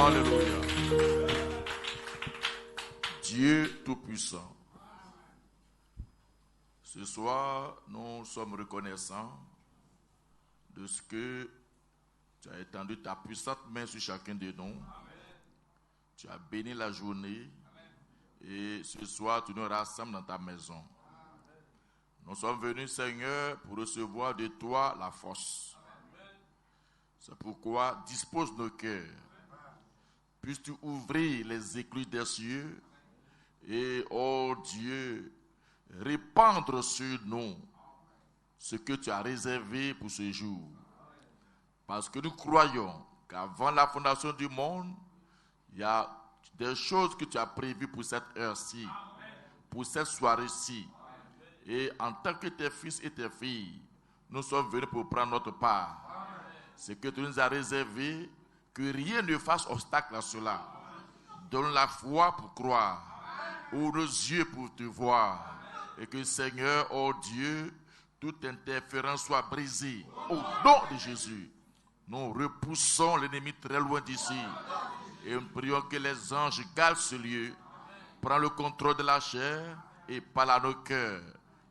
Alléluia. Dieu Tout-Puissant. Ce soir, nous sommes reconnaissants de ce que tu as étendu ta puissante main sur chacun de nous. Tu as béni la journée et ce soir, tu nous rassembles dans ta maison. Nous sommes venus, Seigneur, pour recevoir de toi la force. C'est pourquoi dispose nos cœurs. Puisses-tu ouvrir les écluses des cieux et, oh Dieu, répandre sur nous ce que tu as réservé pour ce jour. Parce que nous croyons qu'avant la fondation du monde, il y a des choses que tu as prévues pour cette heure-ci, pour cette soirée-ci. Et en tant que tes fils et tes filles, nous sommes venus pour prendre notre part. Ce que tu nous as réservé, que rien ne fasse obstacle à cela. Donne la foi pour croire, ouvre nos yeux pour te voir. Et que Seigneur, oh Dieu, toute interférence soit brisée. Au nom de Jésus, nous repoussons l'ennemi très loin d'ici. Et nous prions que les anges gardent ce lieu. Prends le contrôle de la chair et parle à nos cœurs.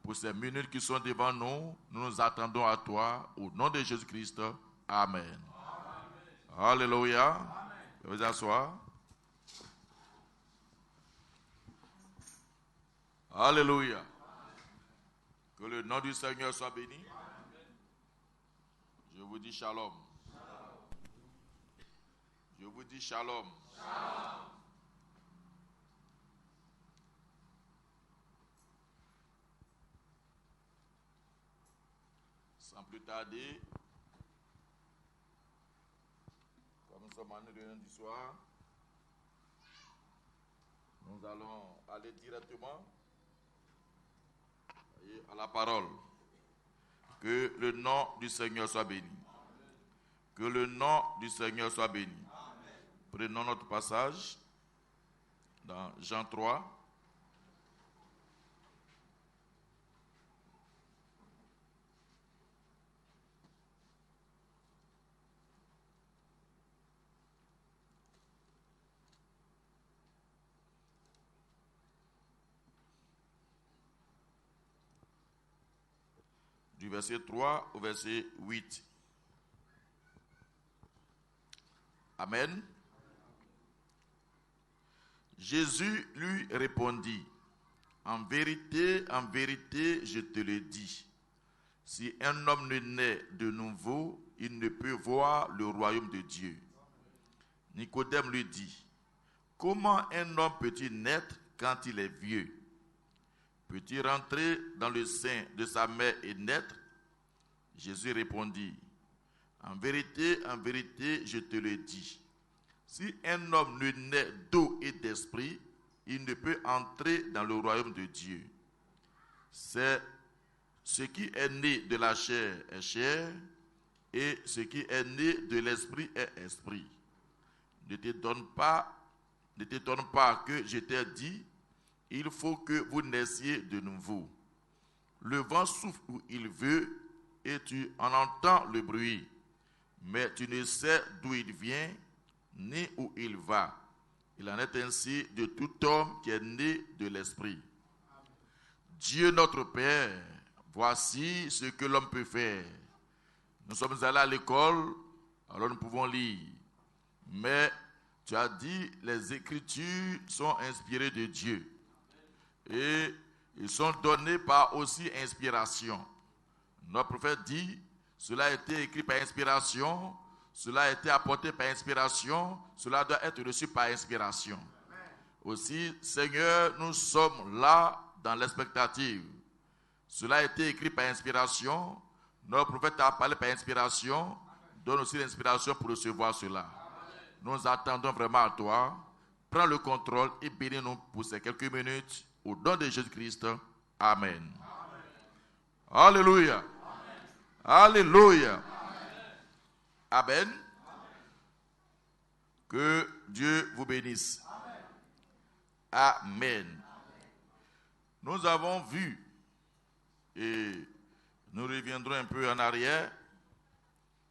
Pour ces minutes qui sont devant nous, nous nous attendons à toi. Au nom de Jésus-Christ, Amen. Alléluia. Vous asseoir. Alléluia. Que le nom du Seigneur soit béni. Je vous dis shalom. Je vous dis shalom. Sans plus tarder, comme nous sommes en réunion du soir, nous allons aller directement à la parole. Que le nom du Seigneur soit béni. Que le nom du Seigneur soit béni. Prenons notre passage dans Jean 3. Du verset 3 au verset 8. Amen. Jésus lui répondit, en vérité, je te le dis, si un homme ne naît de nouveau, il ne peut voir le royaume de Dieu. Nicodème lui dit, comment un homme peut-il naître quand il est vieux? Peut-il rentrer dans le sein de sa mère et naître? Jésus répondit, en vérité, je te le dis. Si un homme ne naît d'eau et d'esprit, il ne peut entrer dans le royaume de Dieu. C'est ce qui est né de la chair est chair, et ce qui est né de l'esprit est esprit. Ne t'étonne pas que je t'ai dit, il faut que vous naissiez de nouveau. Le vent souffle où il veut et tu en entends le bruit, mais tu ne sais d'où il vient ni où il va. Il en est ainsi de tout homme qui est né de l'esprit. Dieu notre Père, voici ce que l'homme peut faire. Nous sommes allés à l'école, alors nous pouvons lire. Mais tu as dit, les Écritures sont inspirées de Dieu. Et ils sont donnés par aussi inspiration. Notre prophète dit, cela a été écrit par inspiration, cela a été apporté par inspiration, cela doit être reçu par inspiration. Aussi, Seigneur, nous sommes là dans l'expectative. Cela a été écrit par inspiration, notre prophète a parlé par inspiration, donne aussi l'inspiration pour recevoir cela. Nous attendons vraiment à toi. Prends le contrôle et bénis-nous pour ces quelques minutes. Au nom de Jésus-Christ. Amen. Alléluia. Alléluia. Amen. Que Dieu vous bénisse. Amen. Nous avons vu, et nous reviendrons un peu en arrière,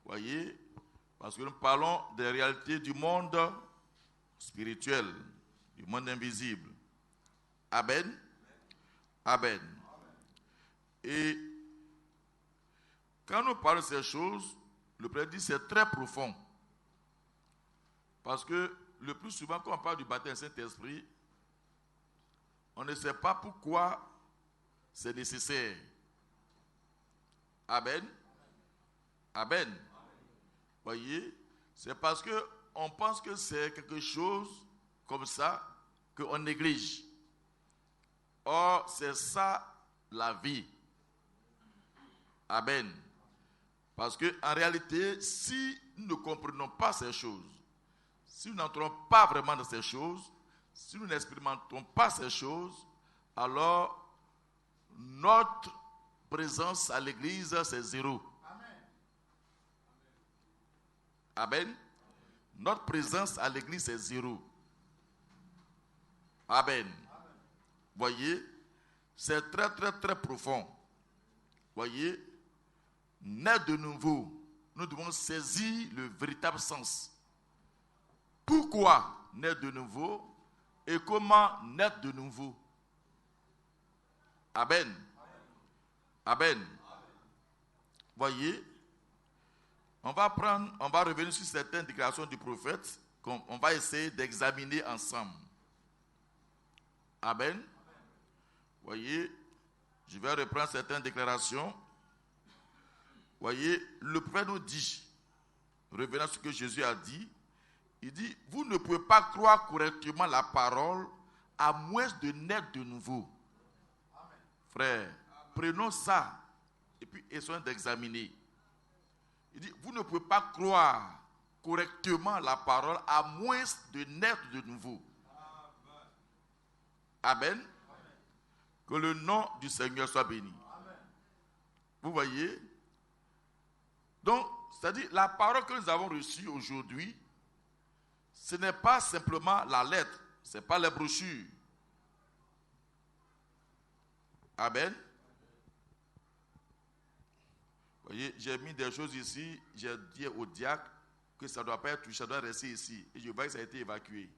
voyez, parce que nous parlons des réalités du monde spirituel, du monde invisible. Amen. Amen. Et quand nous parlons de ces choses, le Père dit que c'est très profond. Parce que le plus souvent, quand on parle du baptême Saint-Esprit, on ne sait pas pourquoi c'est nécessaire. Amen. Amen. Voyez, c'est parce qu'on pense que c'est quelque chose comme ça qu'on néglige. Or, c'est ça la vie. Amen. Parce qu'en réalité, si nous ne comprenons pas ces choses, si nous n'entrons pas vraiment dans ces choses, si nous n'expérimentons pas ces choses, alors notre présence à l'église, c'est zéro. Amen. Amen. Notre présence à l'église, c'est zéro. Amen. Voyez, c'est très, très, très profond. Voyez, naître de nouveau, nous devons saisir le véritable sens. Pourquoi naître de nouveau et comment naître de nouveau? Amen. Amen. Voyez, on va revenir sur certaines déclarations du prophète qu'on va essayer d'examiner ensemble. Amen. Voyez, je vais reprendre certaines déclarations. Voyez, le prophète nous dit, revenant sur ce que Jésus a dit, il dit, vous ne pouvez pas croire correctement la parole à moins de naître de nouveau. Amen. Frère, prenons ça et puis essayons d'examiner. Il dit, vous ne pouvez pas croire correctement la parole à moins de naître de nouveau. Amen. Amen. Que le nom du Seigneur soit béni. Amen. Vous voyez? Donc, c'est-à-dire, la parole que nous avons reçue aujourd'hui, ce n'est pas simplement la lettre, ce n'est pas les brochures. Amen. Vous voyez, j'ai mis des choses ici, j'ai dit au diacre que ça ne doit pas être touché, ça doit rester ici. Et je vois que ça a été évacué.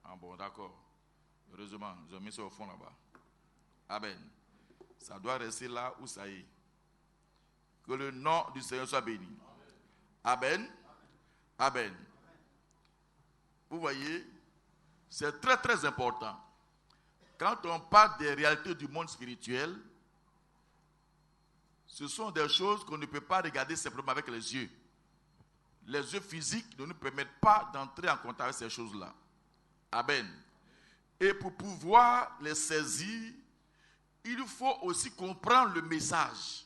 Ah bon, d'accord. Heureusement, ils ont mis ça au fond là-bas. Amen. Ça doit rester là où ça est. Que le nom du Seigneur soit béni. Amen. Amen. Vous voyez, c'est très très important. Quand on parle des réalités du monde spirituel, ce sont des choses qu'on ne peut pas regarder simplement avec les yeux. Les yeux physiques ne nous permettent pas d'entrer en contact avec ces choses-là. Amen. Et pour pouvoir les saisir, il faut aussi comprendre le message.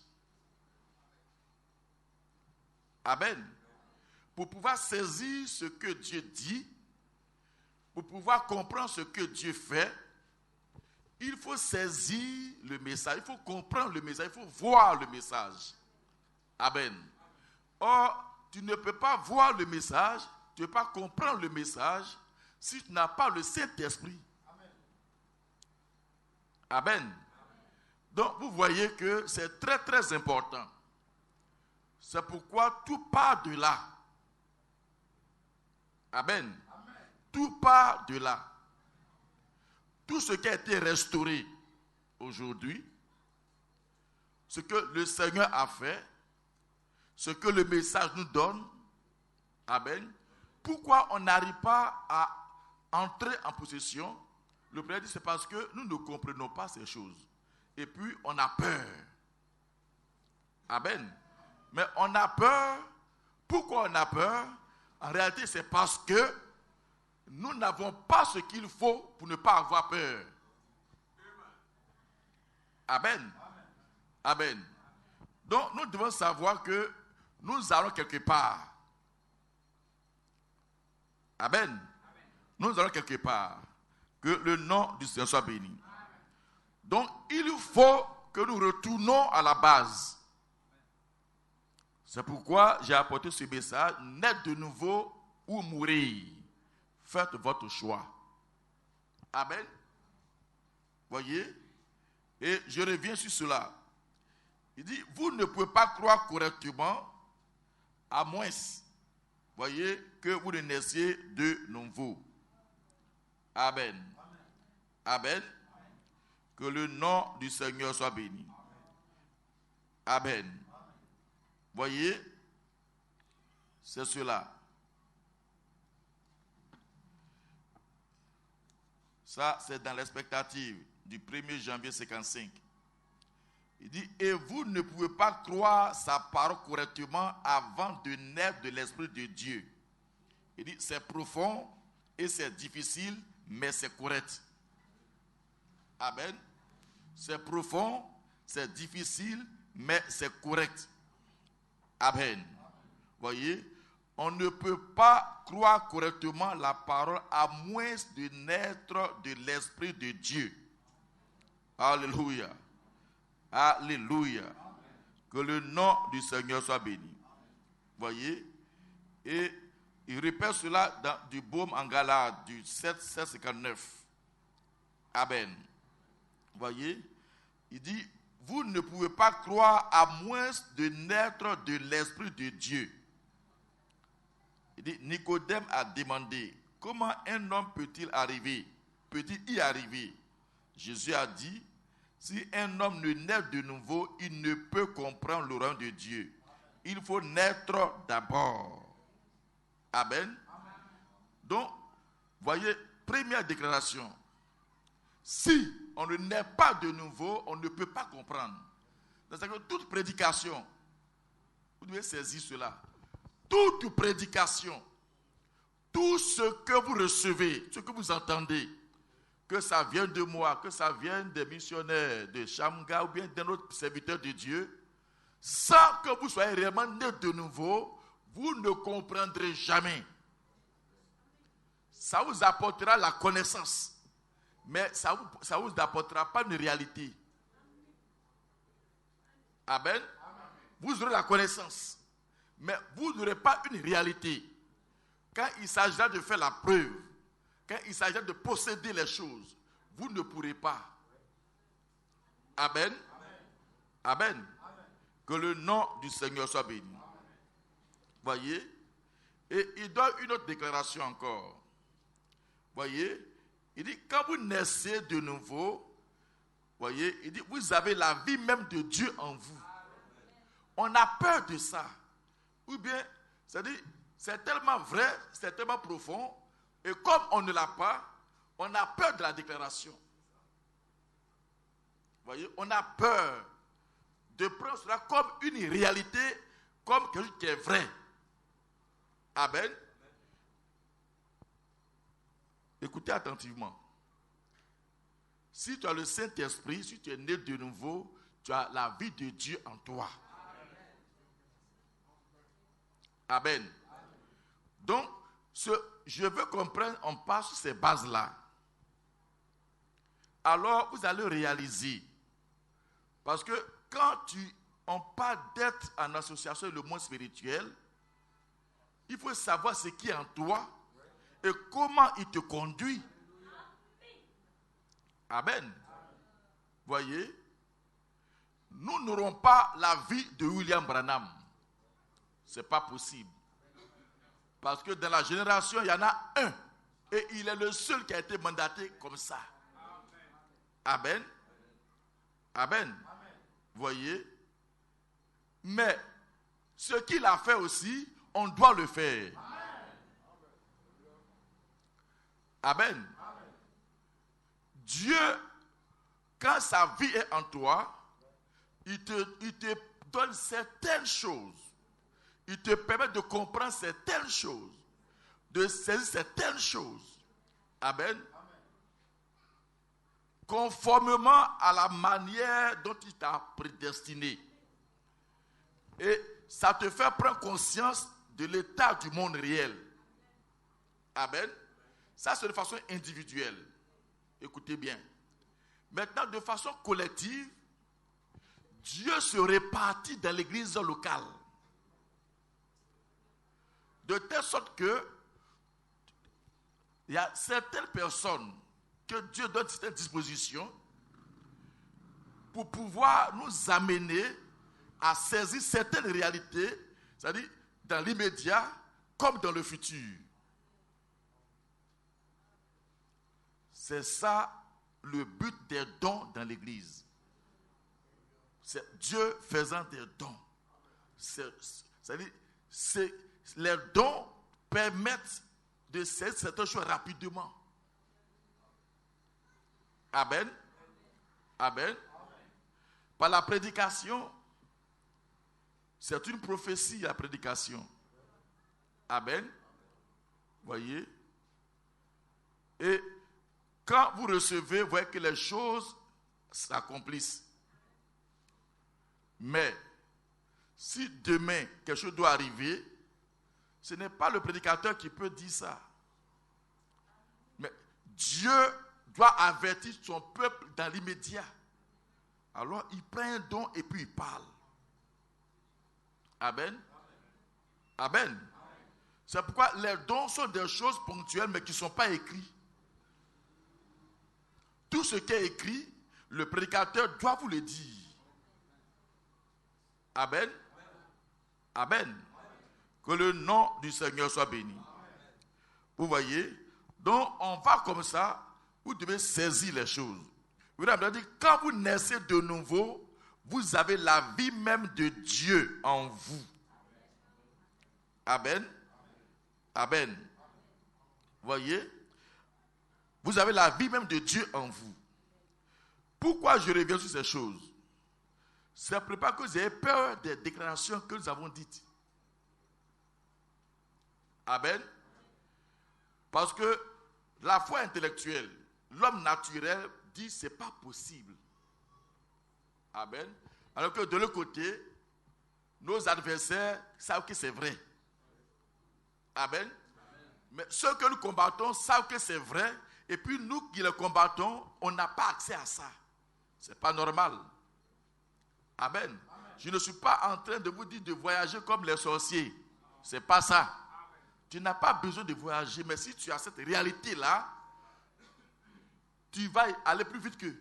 Amen. Pour pouvoir saisir ce que Dieu dit, pour pouvoir comprendre ce que Dieu fait, il faut saisir le message, il faut comprendre le message, il faut voir le message. Amen. Or, tu ne peux pas voir le message, tu ne peux pas comprendre le message si tu n'as pas le Saint-Esprit. Amen. Donc, vous voyez que c'est très très important. C'est pourquoi tout part de là. Amen. Tout part de là. Tout ce qui a été restauré aujourd'hui, ce que le Seigneur a fait, ce que le message nous donne, amen. Pourquoi on n'arrive pas à entrer en possession? Le Père dit c'est parce que nous ne comprenons pas ces choses. Et puis on a peur. Amen. Mais on a peur. Pourquoi on a peur? En réalité, c'est parce que nous n'avons pas ce qu'il faut pour ne pas avoir peur. Amen. Amen. Donc, nous devons savoir que nous allons quelque part. Amen. Nous allons quelque part. Que le nom du Seigneur soit béni. Donc, il faut que nous retournons à la base. C'est pourquoi j'ai apporté ce message, naître de nouveau ou mourir. Faites votre choix. Amen. Voyez? Et je reviens sur cela. Il dit, vous ne pouvez pas croire correctement À moins, voyez, que vous ne naissiez de nouveau. Amen. Amen. Que le nom du Seigneur soit béni. Amen. Voyez, c'est cela. Ça, c'est dans l'expectative du 1er janvier 55. Il dit, et vous ne pouvez pas croire sa parole correctement avant de naître de l'Esprit de Dieu. Il dit, c'est profond et c'est difficile, mais c'est correct. Amen. C'est profond, c'est difficile, mais c'est correct. Amen. Voyez, on ne peut pas croire correctement la parole à moins de naître de l'Esprit de Dieu. Alléluia. Alléluia. Que le nom du Seigneur soit béni. Voyez, et il répète cela dans du Baume en Galate, du 7:59. Amen. Voyez, il dit, vous ne pouvez pas croire à moins de naître de l'Esprit de Dieu. Il dit, Nicodème a demandé, comment un homme peut-il y arriver? Jésus a dit, si un homme ne naît de nouveau, il ne peut comprendre le royaume de Dieu. Il faut naître d'abord. Amen. Donc, voyez, première déclaration. Si on ne naît pas de nouveau, on ne peut pas comprendre. C'est-à-dire que toute prédication, vous devez saisir cela. Toute prédication, tout ce que vous recevez, ce que vous entendez, que ça vienne de moi, que ça vienne des missionnaires de Shamga ou bien d'un autre serviteur de Dieu, sans que vous soyez réellement né de nouveau, vous ne comprendrez jamais. Ça vous apportera la connaissance, mais ça vous apportera pas une réalité. Amen. Vous aurez la connaissance, mais vous n'aurez pas une réalité. Quand il s'agira de faire la preuve, quand il s'agit de posséder les choses, vous ne pourrez pas. Amen. Amen. Amen. Que le nom du Seigneur soit béni. Voyez. Et il donne une autre déclaration encore. Voyez. Il dit, quand vous naissez de nouveau, voyez, il dit, vous avez la vie même de Dieu en vous. On a peur de ça. Ou bien, c'est-à-dire, c'est tellement vrai, c'est tellement profond. Et comme on ne l'a pas, on a peur de la déclaration. Vous voyez, on a peur de prendre cela comme une réalité, comme quelque chose qui est vrai. Amen. Écoutez attentivement. Si tu as le Saint-Esprit, si tu es né de nouveau, tu as la vie de Dieu en toi. Amen. Donc, je veux comprendre, on passe sur ces bases-là. Alors, vous allez réaliser. Parce que quand on parle d'être en association avec le monde spirituel, il faut savoir ce qui est en toi et comment il te conduit. Amen. Voyez, nous n'aurons pas la vie de William Branham. Ce n'est pas possible. Parce que dans la génération, il y en a un. Et il est le seul qui a été mandaté comme ça. Amen. Amen. Voyez. Mais ce qu'il a fait aussi, on doit le faire. Amen. Dieu, quand sa vie est en toi, il te donne certaines choses. Il te permet de comprendre certaines choses, de saisir certaines choses. Amen. Conformément à la manière dont il t'a prédestiné. Et ça te fait prendre conscience de l'état du monde réel. Amen. Ça, c'est de façon individuelle. Écoutez bien. Maintenant, de façon collective, Dieu se répartit dans l'église locale. De telle sorte que il y a certaines personnes que Dieu donne certaines dispositions pour pouvoir nous amener à saisir certaines réalités, c'est-à-dire dans l'immédiat comme dans le futur. C'est ça le but des dons dans l'Église. C'est Dieu faisant des dons. Les dons permettent de saisir certaines choses rapidement. Amen. Amen. Par la prédication, c'est une prophétie, la prédication. Amen. Voyez. Et quand vous recevez, vous voyez que les choses s'accomplissent. Mais si demain quelque chose doit arriver, ce n'est pas le prédicateur qui peut dire ça. Mais Dieu doit avertir son peuple dans l'immédiat. Alors il prend un don et puis il parle. Amen. Amen. C'est pourquoi les dons sont des choses ponctuelles mais qui ne sont pas écrites. Tout ce qui est écrit, le prédicateur doit vous le dire. Amen. Amen. Que le nom du Seigneur soit béni. Vous voyez? Donc on va comme ça, vous devez saisir les choses. Vous avez dit, quand vous naissez de nouveau, vous avez la vie même de Dieu en vous. Amen. Amen. Vous voyez? Vous avez la vie même de Dieu en vous. Pourquoi je reviens sur ces choses? C'est pas que vous ayez peur des déclarations que nous avons dites. Amen. Parce que la foi intellectuelle, l'homme naturel dit c'est pas possible. Amen. Alors que de l'autre côté, nos adversaires savent que c'est vrai. Amen. Mais ceux que nous combattons savent que c'est vrai. Et puis nous qui le combattons, on n'a pas accès à ça. Ce n'est pas normal. Amen. Amen. Je ne suis pas en train de vous dire de voyager comme les sorciers. Ce n'est pas ça. Amen. Tu n'as pas besoin de voyager, mais si tu as cette réalité-là, tu vas aller plus vite qu'eux.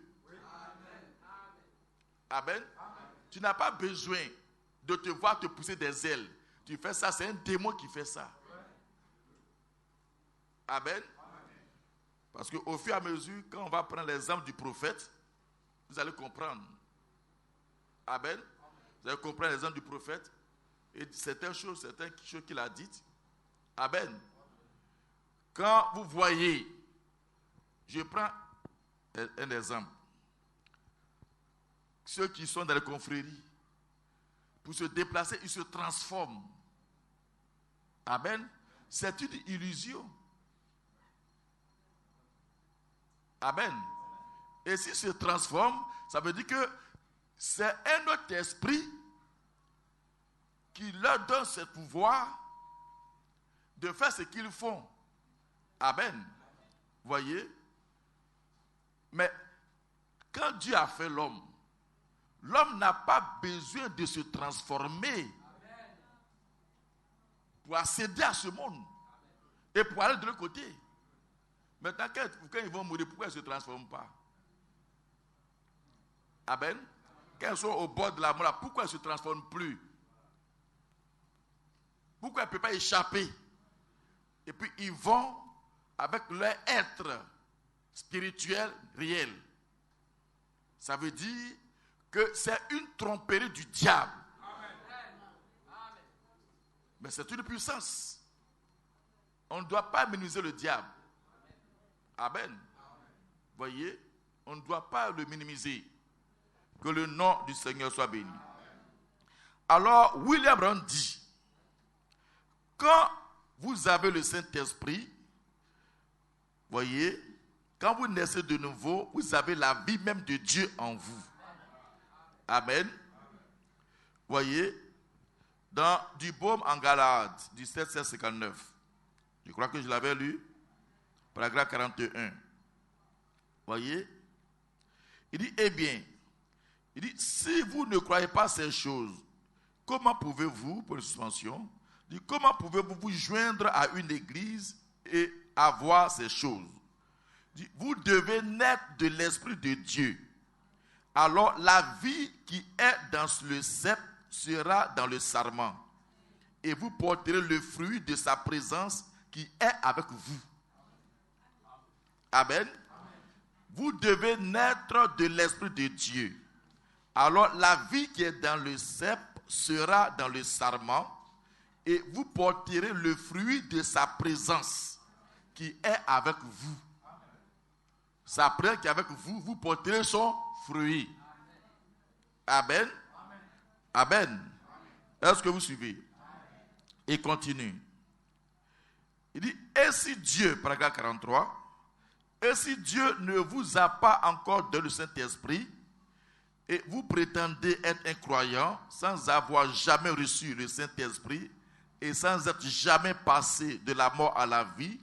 Amen. Amen. Tu n'as pas besoin de te voir te pousser des ailes. Tu fais ça, c'est un démon qui fait ça. Amen. Parce qu'au fur et à mesure, quand on va prendre l'exemple du prophète, vous allez comprendre. Amen. Vous allez comprendre l'exemple du prophète et certaines choses qu'il a dites. Amen. Quand vous voyez, je prends un exemple. Ceux qui sont dans les confréries, pour se déplacer, ils se transforment. Amen. C'est une illusion. Amen. Et s'ils se transforment, ça veut dire que c'est un autre esprit qui leur donne ce pouvoir de faire ce qu'ils font. Amen. Voyez? Mais quand Dieu a fait l'homme, l'homme n'a pas besoin de se transformer pour accéder à ce monde et pour aller de l'autre côté. Maintenant, quand ils vont mourir, pourquoi ils ne se transforment pas? Amen. Quand ils sont au bord de la mort, pourquoi ils ne se transforment plus? Pourquoi ils ne peuvent pas échapper? Et puis ils vont avec leur être spirituel réel. Ça veut dire que c'est une tromperie du diable. Amen. Mais c'est une puissance. On ne doit pas minimiser le diable. Amen. Voyez, on ne doit pas le minimiser. Que le nom du Seigneur soit béni. Alors, William Branham dit, quand vous avez le Saint-Esprit, voyez, quand vous naissez de nouveau, vous avez la vie même de Dieu en vous. Amen. Voyez, dans du Baume en Galade, 1759, je crois que je l'avais lu, paragraphe 41. Voyez, il dit, eh bien, il dit, si vous ne croyez pas ces choses, comment pouvez-vous, pour la suspension, il dit, comment pouvez-vous vous joindre à une église et avoir ces choses? Il dit, vous devez naître de l'Esprit de Dieu. Alors la vie qui est dans le cep sera dans le sarment. et vous porterez le fruit de sa présence qui est avec vous. Amen. Vous devez naître de l'Esprit de Dieu. Alors la vie qui est dans le cep sera dans le sarment et vous porterez le fruit de sa présence qui est avec vous. Sa présence qui est avec vous, vous porterez son fruit. Amen. Amen. Est-ce que vous suivez? Et continue. Il dit, et si Dieu, paragraphe 43, et si Dieu ne vous a pas encore donné le Saint-Esprit, et vous prétendez être un croyant sans avoir jamais reçu le Saint-Esprit et sans être jamais passé de la mort à la vie,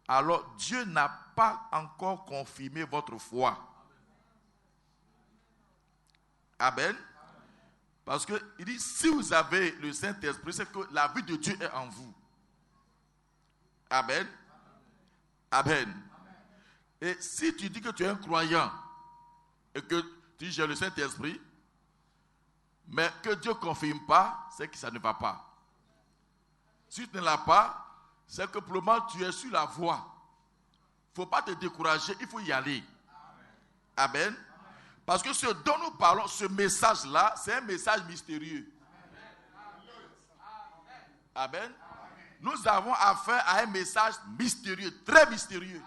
alors Dieu n'a pas encore confirmé votre foi. Amen. Parce qu'il dit, si vous avez le Saint-Esprit, c'est que la vie de Dieu est en vous. Amen. Amen. Et si tu dis que tu es un croyant et que tu dis j'ai le Saint-Esprit, mais que Dieu ne confirme pas, c'est que ça ne va pas. Si tu ne l'as pas, c'est que pour le moment tu es sur la voie. Il ne faut pas te décourager, il faut y aller. Amen. Amen. Parce que ce dont nous parlons, ce message-là, c'est un message mystérieux. Amen. Amen. Nous avons affaire à un message mystérieux, très mystérieux.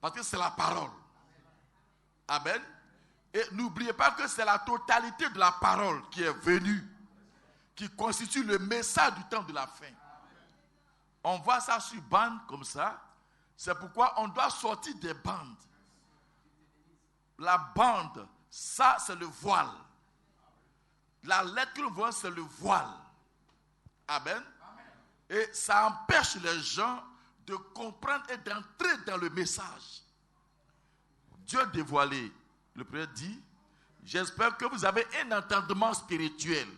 Parce que c'est la parole. Amen. Et n'oubliez pas que c'est la totalité de la parole qui est venue, qui constitue le message du temps de la fin. On voit ça sur bande comme ça. C'est pourquoi on doit sortir des bandes. La bande, ça c'est le voile. La lettre que nous voyons, c'est le voile. Amen. Et ça empêche les gens de comprendre et d'entrer dans le message. Dieu dévoilé, le prophète dit, j'espère que vous avez un entendement spirituel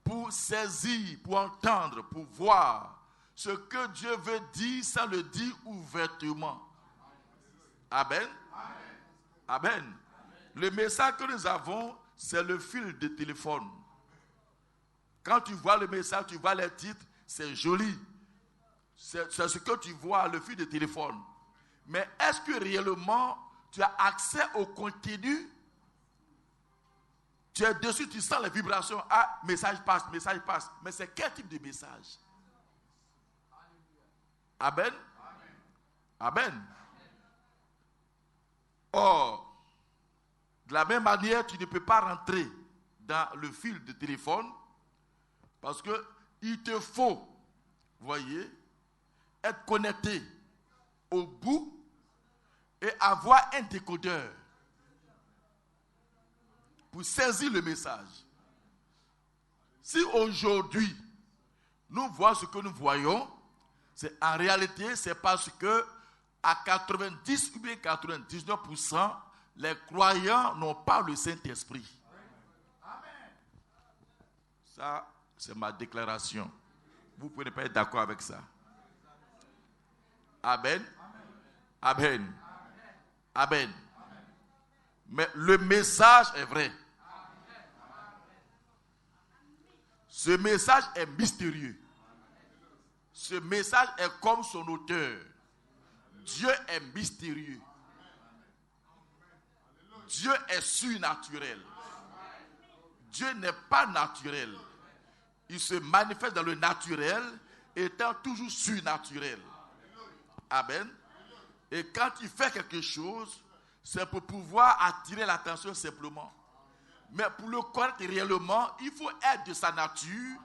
pour saisir, pour entendre, pour voir ce que Dieu veut dire sans le dire ouvertement. Amen. Amen. Le message que nous avons, c'est le fil de téléphone. Quand tu vois le message, tu vois les titres, c'est joli. C'est ce que tu vois, le fil de téléphone. Mais est-ce que réellement tu as accès au contenu? Tu es dessus, tu sens les vibrations. Ah, message passe, message passe. Mais c'est quel type de message? Amen. Amen. Or, de la même manière, tu ne peux pas rentrer dans le fil de téléphone parce qu'il te faut, voyez, être connecté au bout et avoir un décodeur pour saisir le message. Si aujourd'hui, nous voyons ce que nous voyons, c'est en réalité, c'est parce que à 90 ou bien 99%, les croyants n'ont pas le Saint-Esprit. Ça, c'est ma déclaration. Vous pouvez ne pas être d'accord avec ça. Amen. Amen. Amen. Mais le message est vrai. Ce message est mystérieux. Ce message est comme son auteur. Dieu est mystérieux. Dieu est surnaturel. Dieu n'est pas naturel. Il se manifeste dans le naturel, étant toujours surnaturel. Amen. Et quand il fait quelque chose, c'est pour pouvoir attirer l'attention simplement. Mais pour le connaître réellement, il faut être de sa nature,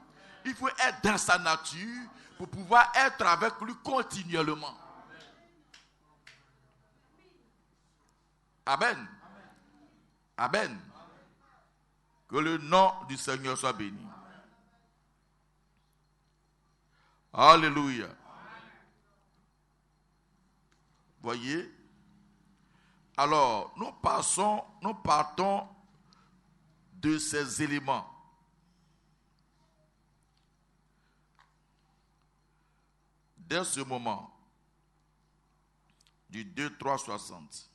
il faut être dans sa nature pour pouvoir être avec lui continuellement. Amen. Amen. Que le nom du Seigneur soit béni. Alléluia. Voyez? Alors, nous partons de ces éléments. Dès ce moment, du 2-3-60,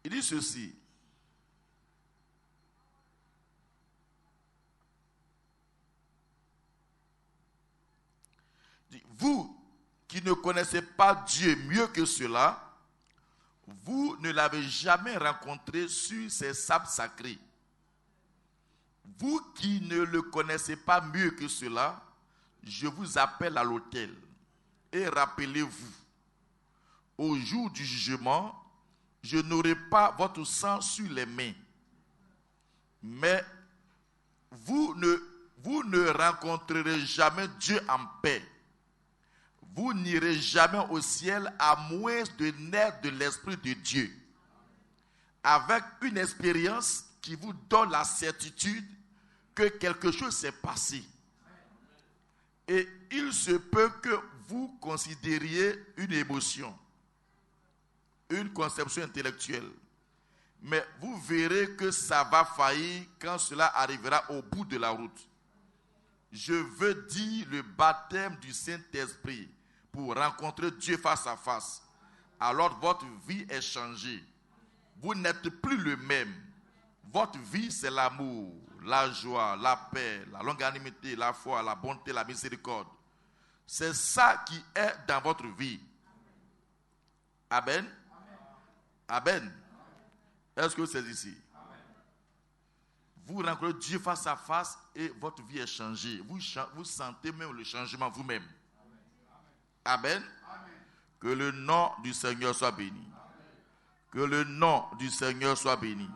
Il dit ceci. Il dit, vous qui ne connaissez pas Dieu mieux que cela, vous ne l'avez jamais rencontré sur ces sables sacrés. Vous qui ne le connaissez pas mieux que cela, je vous appelle à l'autel. Et rappelez-vous, au jour du jugement, je n'aurai pas votre sang sur les mains. Mais vous ne rencontrerez jamais Dieu en paix. Vous n'irez jamais au ciel à moins de naître de l'Esprit de Dieu, avec une expérience qui vous donne la certitude que quelque chose s'est passé. Et il se peut que vous considériez une émotion, une conception intellectuelle. Mais vous verrez que ça va faillir quand cela arrivera au bout de la route. Je veux dire le baptême du Saint-Esprit pour rencontrer Dieu face à face. Alors votre vie est changée. Vous n'êtes plus le même. Votre vie, c'est l'amour, la joie, la paix, la longanimité, la foi, la bonté, la miséricorde. C'est ça qui est dans votre vie. Amen. Amen. Est-ce que c'est ici? Vous rencontrez Dieu face à face et votre vie est changée. Vous sentez même le changement vous-même. Amen. Que le nom du Seigneur soit béni. Que le nom du Seigneur soit béni.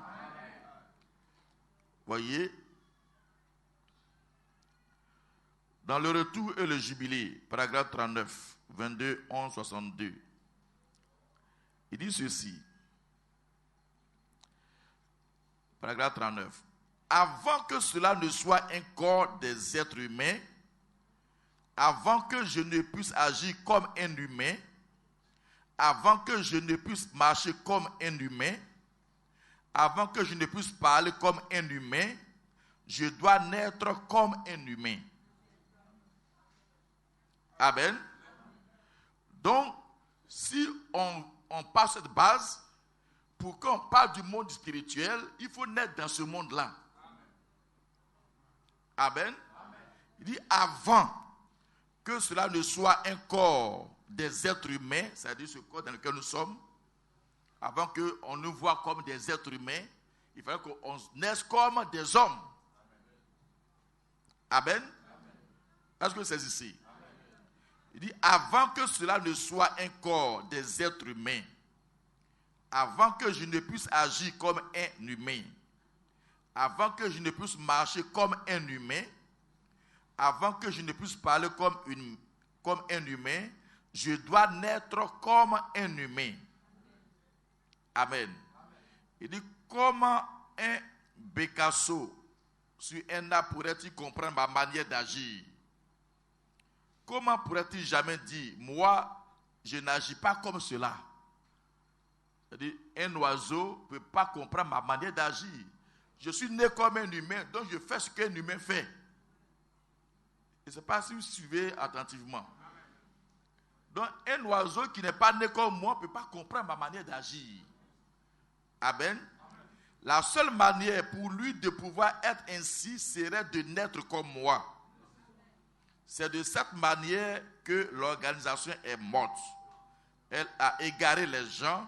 Voyez, dans le retour et le jubilé, paragraphe 39, 22, 11, 62, il dit ceci. Paragraphe 39. Avant que cela ne soit un corps des êtres humains, avant que je ne puisse agir comme un humain, avant que je ne puisse marcher comme un humain, avant que je ne puisse parler comme un humain, je dois naître comme un humain. Amen. Donc, si on passe cette base, pour qu'on parle du monde spirituel, il faut naître dans ce monde-là. Amen. Il dit avant que cela ne soit un corps des êtres humains, c'est-à-dire ce corps dans lequel nous sommes, avant qu'on nous voit comme des êtres humains, il fallait qu'on naisse comme des hommes. Amen. Est-ce que c'est ici? Il dit avant que cela ne soit un corps des êtres humains, avant que je ne puisse agir comme un humain, avant que je ne puisse marcher comme un humain, avant que je ne puisse parler comme un humain, je dois naître comme un humain. Amen. Il dit comment un bécasseau sur un arbre pourrait-il comprendre ma manière d'agir? Comment pourrait-il jamais dire, moi, je n'agis pas comme cela? C'est-à-dire, un oiseau ne peut pas comprendre ma manière d'agir. Je suis né comme un humain, donc je fais ce qu'un humain fait. Je ne sais pas si vous suivez attentivement. Donc, un oiseau qui n'est pas né comme moi ne peut pas comprendre ma manière d'agir. Amen. La seule manière pour lui de pouvoir être ainsi serait de naître comme moi. C'est de cette manière que l'organisation est morte. Elle a égaré les gens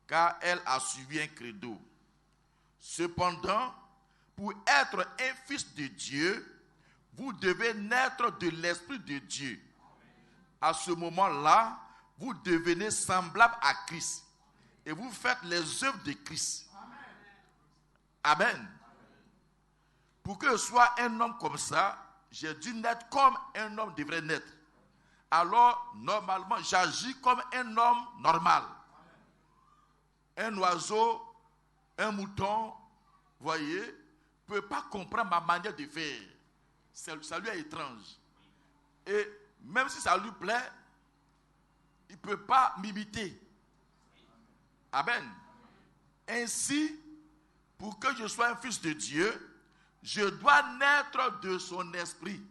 car elle a suivi un credo. Cependant, pour être un fils de Dieu, vous devez naître de l'Esprit de Dieu. À ce moment-là, vous devenez semblable à Christ. Et vous faites les œuvres de Christ. Amen. Pour que je sois un homme comme ça, j'ai dû naître comme un homme devrait naître. Alors, normalement, j'agis comme un homme normal. Un oiseau, un mouton, voyez, ne peut pas comprendre ma manière de faire. Ça lui est étrange. Et même si ça lui plaît, il ne peut pas m'imiter. Amen. Ainsi, pour que je sois un fils de Dieu, je dois naître de son esprit.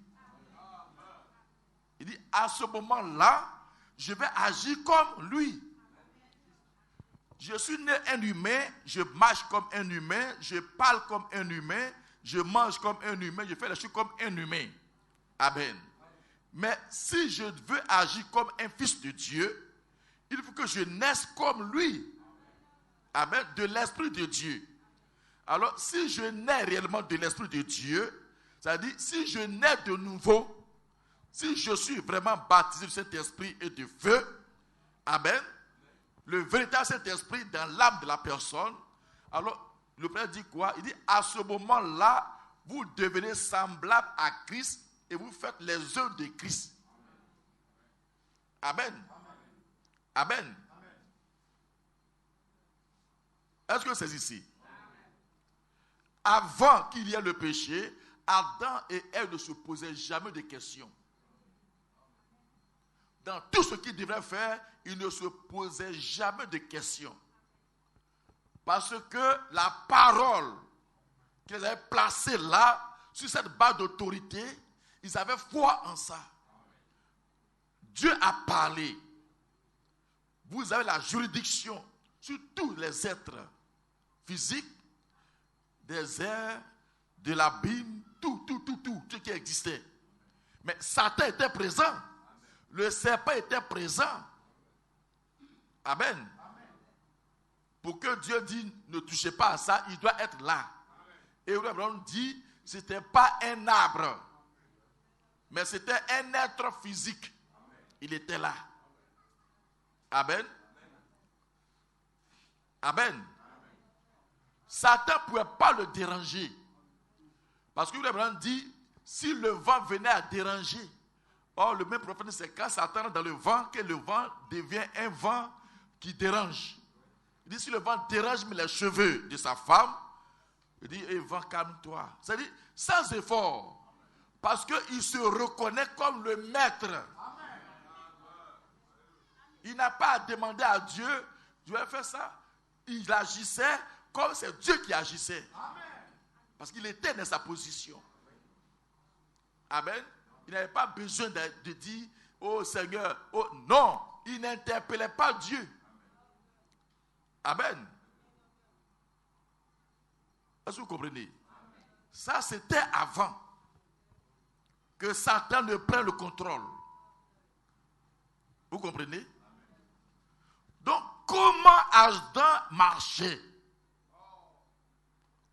Il dit, à ce moment-là, je vais agir comme lui. je suis né un humain, je marche comme un humain, je parle comme un humain, je mange comme un humain, je fais les choses comme un humain. Amen. Mais si je veux agir comme un fils de Dieu, il faut que je naisse comme lui. Amen. De l'Esprit de Dieu. Alors, si je nais réellement de l'Esprit de Dieu, c'est-à-dire, si je nais de nouveau, si je suis vraiment baptisé de cet esprit et de feu, amen, le véritable Saint-Esprit dans l'âme de la personne, alors le Père dit quoi? Il dit, à ce moment-là, vous devenez semblable à Christ et vous faites les œuvres de Christ. Amen. Amen. Est-ce que c'est ici? Avant qu'il y ait le péché, Adam et Ève ne se posaient jamais de questions. Dans tout ce qu'ils devaient faire, ils ne se posaient jamais de questions. Parce que la parole qu'ils avaient placée là, sur cette base d'autorité, ils avaient foi en ça. Dieu a parlé. Vous avez la juridiction sur tous les êtres physiques, des airs, de l'abîme, tout ce qui existait. Mais Satan était présent. Le serpent était présent. Amen. Pour que Dieu dise, ne touchez pas à ça, il doit être là. Et Abraham dit, ce n'était pas un arbre, mais c'était un être physique. Il était là. Amen. Amen. Satan ne pouvait pas le déranger. Parce que Abraham dit, si le vent venait à déranger, or le même prophète, c'est quand Satan est dans le vent, que le vent devient un vent qui dérange. Il dit, si le vent dérange les cheveux de sa femme, il dit, hey, vent, calme-toi. C'est-à-dire, sans effort. Parce qu'il se reconnaît comme le maître. Il n'a pas à demander à Dieu, je vais faire ça. Il agissait comme c'est Dieu qui agissait. Parce qu'il était dans sa position. Amen. Il n'avait pas besoin de dire, oh Seigneur, oh non. Il n'interpellait pas Dieu. Amen. Est-ce que vous comprenez? Ça, c'était avant que Satan ne prenne le contrôle. Vous comprenez? Donc, comment Adam marchait?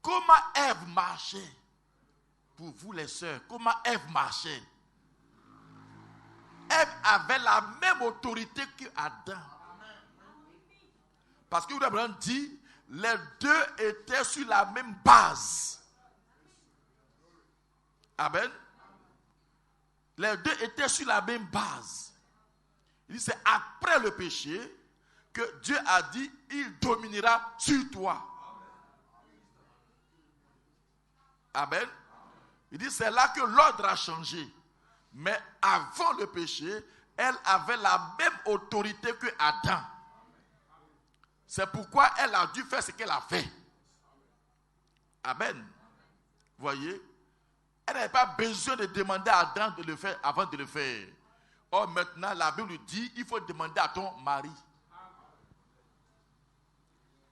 Comment Ève marchait? Pour vous les sœurs, comment Ève marchait? Ève avait la même autorité qu'Adam. Parce que Abraham dit, les deux étaient sur la même base. Amen. Les deux étaient sur la même base. Il dit, c'est après le péché que Dieu a dit, il dominera sur toi. Amen. Il dit, c'est là que l'ordre a changé. Mais avant le péché, elle avait la même autorité que Adam. C'est pourquoi elle a dû faire ce qu'elle a fait. Amen. Vous voyez? Elle n'avait pas besoin de demander à Adam de le faire avant de le faire. Or maintenant, la Bible dit, il faut demander à ton mari.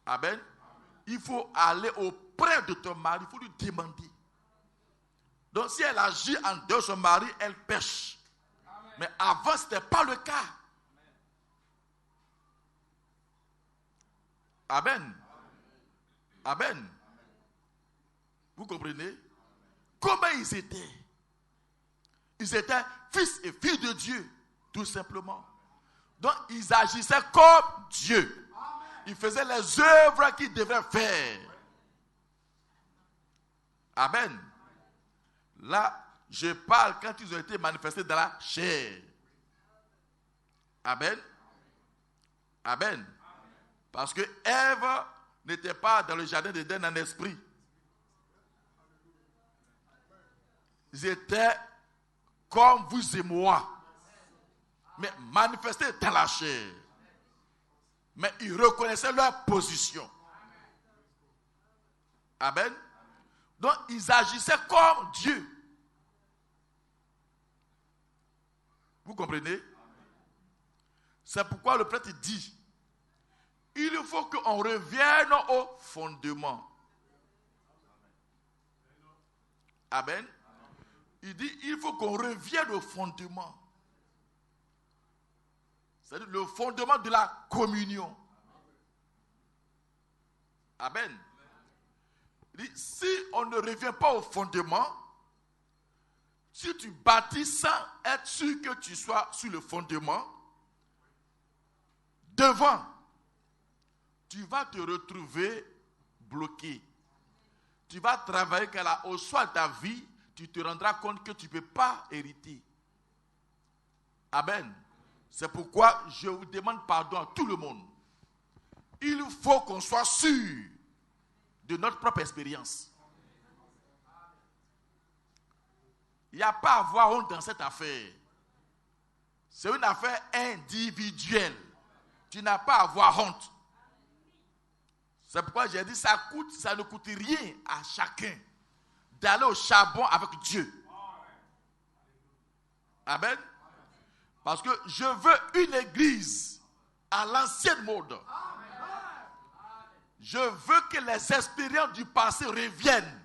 Amen. Il faut aller auprès de ton mari, il faut lui demander. Donc si elle agit en dehors de son mari, elle pêche. Mais avant, ce n'était pas le cas. Amen. Amen. Vous comprenez? Comment ils étaient? Ils étaient fils et filles de Dieu, tout simplement. Donc ils agissaient comme Dieu. Ils faisaient les œuvres qu'ils devaient faire. Amen. Là, je parle quand ils ont été manifestés dans la chair. Amen. Amen. Parce que Ève n'était pas dans le jardin d'Éden en esprit. Ils étaient comme vous et moi, mais manifestés dans la chair. Mais ils reconnaissaient leur position. Amen. Donc ils agissaient comme Dieu. Vous comprenez? C'est pourquoi le prêtre dit, Il faut qu'on revienne au fondement. Amen. Il dit, il faut qu'on revienne au fondement. C'est-à-dire le fondement de la communion. Amen. Il dit, si on ne revient pas au fondement, si tu bâtis sans être sûr que tu sois sur le fondement, devant, tu vas te retrouver bloqué. Tu vas travailler au soir de ta vie, tu te rendras compte que tu ne peux pas hériter. Amen. C'est pourquoi je vous demande pardon à tout le monde. Il faut qu'on soit sûr de notre propre expérience. Il n'y a pas à avoir honte dans cette affaire. C'est une affaire individuelle. Tu n'as pas à avoir honte. C'est pourquoi j'ai dit ça ne coûte rien à chacun d'aller au charbon avec Dieu. Amen. Parce que je veux une église à l'ancienne mode. Je veux que les expériences du passé reviennent.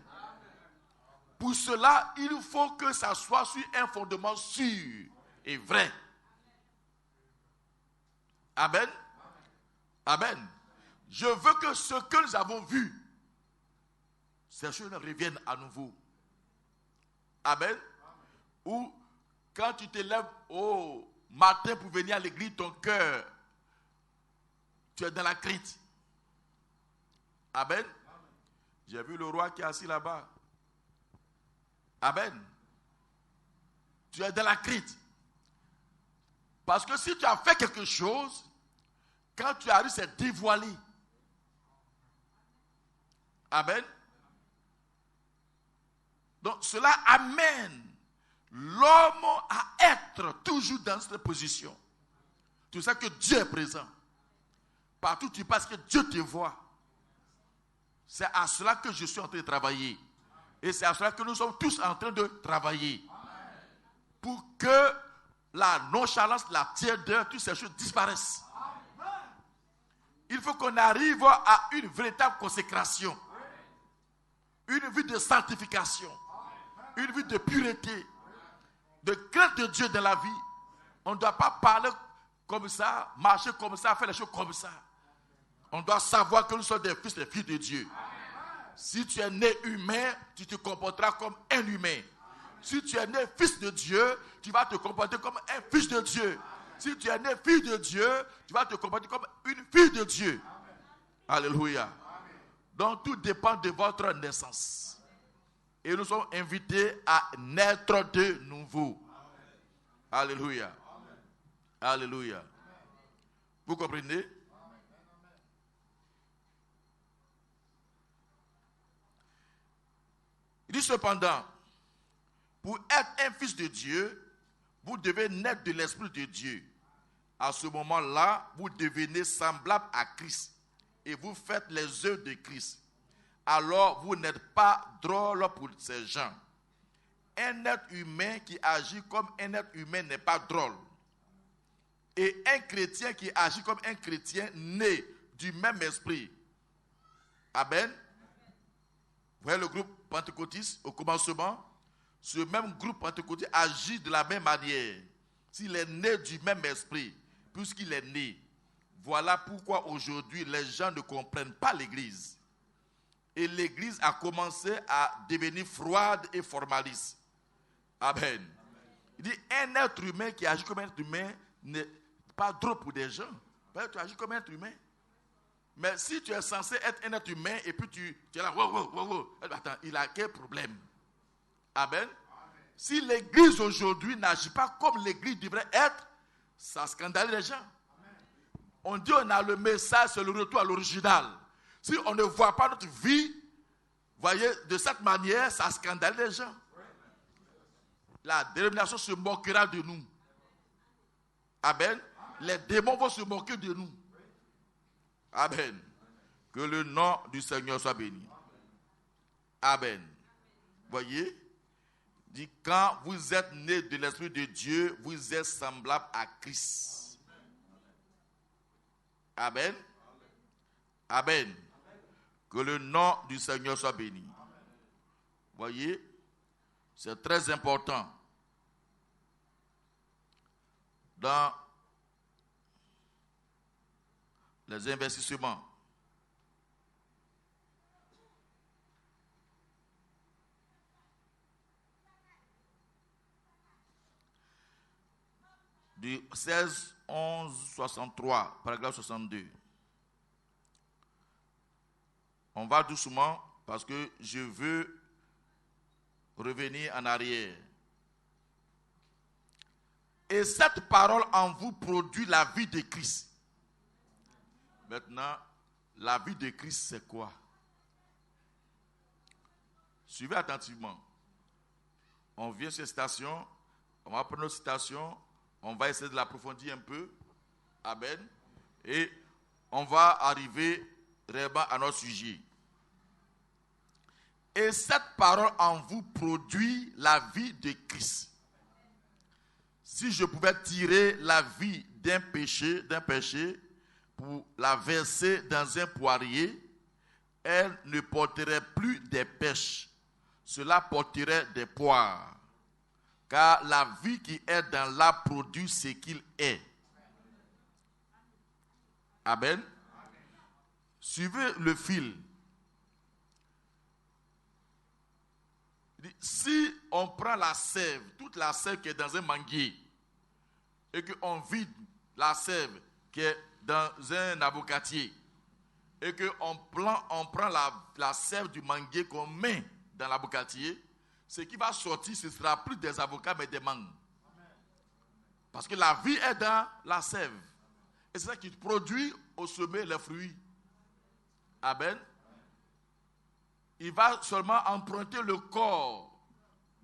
Pour cela, il faut que ça soit sur un fondement sûr et vrai. Amen. Amen. Je veux que ce que nous avons vu, ces choses reviennent à nouveau. Amen. Ou quand tu te lèves au matin pour venir à l'église, ton cœur, tu es dans la crainte. Amen. J'ai vu le roi qui est assis là-bas. Amen. Tu es dans la crainte. Parce que si tu as fait quelque chose, quand tu arrives, c'est dévoilé. Amen. Donc cela amène l'homme à être toujours dans cette position. Tu sais que Dieu est présent. Partout où tu passes, que Dieu te voit. C'est à cela que je suis en train de travailler. Et c'est à cela que nous sommes tous en train de travailler. Pour que la nonchalance, la tiédeur, toutes ces choses disparaissent. Il faut qu'on arrive à une véritable consécration. Une vie de sanctification. Une vie de pureté. De crainte de Dieu dans la vie. On ne doit pas parler comme ça, marcher comme ça, faire les choses comme ça. On doit savoir que nous sommes des fils et filles de Dieu. Si tu es né humain, tu te comporteras comme un humain. Si tu es né fils de Dieu, tu vas te comporter comme un fils de Dieu. Si tu es né fille de Dieu, tu vas te comporter comme une fille de Dieu. Alléluia. Donc tout dépend de votre naissance. Et nous sommes invités à naître de nouveau. Alléluia. Alléluia. Vous comprenez? Il dit cependant, pour être un fils de Dieu, vous devez naître de l'Esprit de Dieu. À ce moment-là, vous devenez semblable à Christ et vous faites les œuvres de Christ. Alors, vous n'êtes pas drôle pour ces gens. Un être humain qui agit comme un être humain n'est pas drôle. Et un chrétien qui agit comme un chrétien né du même esprit. Amen. Vous voyez le groupe pentecôtiste au commencement? Ce même groupe pentecôtiste agit de la même manière. S'il est né du même esprit, puisqu'il est né. Voilà pourquoi aujourd'hui les gens ne comprennent pas l'église. Et l'église a commencé à devenir froide et formaliste. Amen. Il dit, un être humain qui agit comme un être humain n'est pas drôle pour des gens. Tu agis comme un être humain. Mais si tu es censé être un être humain et puis tu es là, wow. Attends, il a quel problème? Amen. Si l'église aujourd'hui n'agit pas comme l'église devrait être, ça scandalise les gens. Amen. On dit on a le message, c'est le retour à l'original. Si on ne voit pas notre vie, voyez, de cette manière, ça scandalise les gens. La dénomination se moquera de nous. Amen. Les démons vont se moquer de nous. Amen. Que le nom du Seigneur soit béni. Amen. Voyez, dit quand vous êtes nés de l'Esprit de Dieu, vous êtes semblables à Christ. Amen. Amen. Que le nom du Seigneur soit béni. Voyez, c'est très important. Dans les investissements, du 16 11 63, paragraphe 62. On va doucement parce que je veux revenir en arrière. Et cette parole en vous produit la vie de Christ. Maintenant, la vie de Christ, c'est quoi? Suivez attentivement. On vient sur cette citation, on va prendre notre citation, on va essayer de l'approfondir un peu. Amen. Et on va arriver réellement à notre sujet. Et cette parole en vous produit la vie de Christ. Si je pouvais tirer la vie d'un péché, pour la verser dans un poirier, elle ne porterait plus des pêches, cela porterait des poires. Car la vie qui est dans l'arbre produit ce qu'il est. Amen. Suivez le fil. Si on prend la sève, toute la sève qui est dans un manguier, et qu'on vide la sève qui est dans un avocatier, et qu'on prend la sève du manguier qu'on met dans l'avocatier, ce qui va sortir, ce ne sera plus des avocats, mais des mangues. Parce que la vie est dans la sève. Et c'est ça qui produit au sommet les fruits. Amen. Il va seulement emprunter le corps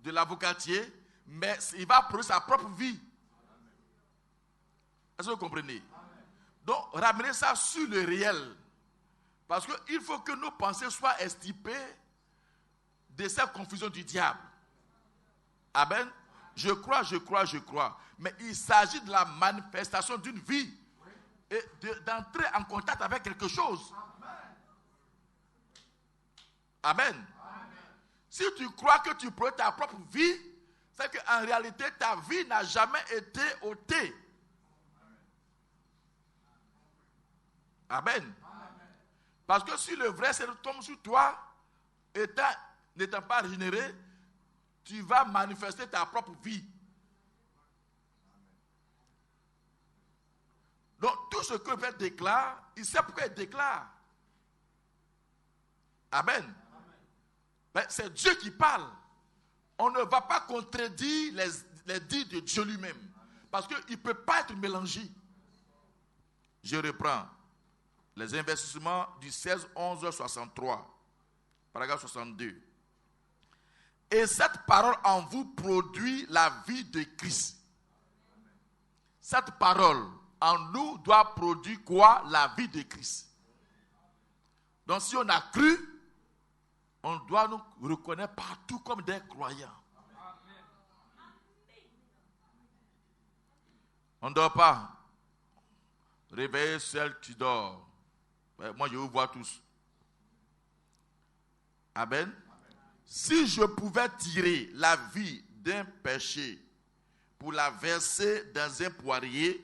de l'avocatier, mais il va produire sa propre vie. Est-ce que vous comprenez? Donc, ramenez ça sur le réel. Parce qu'il faut que nos pensées soient extirpées de cette confusion du diable. Amen. Je crois. Mais il s'agit de la manifestation d'une vie et d'entrer en contact avec quelque chose. Amen. Si tu crois que tu peux ta propre vie, c'est qu'en réalité, ta vie n'a jamais été ôtée. Amen. Parce que si le vrai Seigneur tombe sur toi, n'étant pas régénéré, tu vas manifester ta propre vie. Donc, tout ce que le Père déclare, il sait pourquoi il déclare. Amen. Ben, c'est Dieu qui parle. On ne va pas contredire les dits de Dieu lui-même. Parce qu'il ne peut pas être mélangé. Je reprends. Les investissements du 16 11 63, paragraphe 62. Et cette parole en vous produit la vie de Christ. Cette parole en nous doit produire quoi? La vie de Christ. Donc si on a cru, on doit nous reconnaître partout comme des croyants. On ne dort pas. Réveillez celle qui dort. Moi, je vous vois tous. Amen. Si je pouvais tirer la vie d'un péché pour la verser dans un poirier,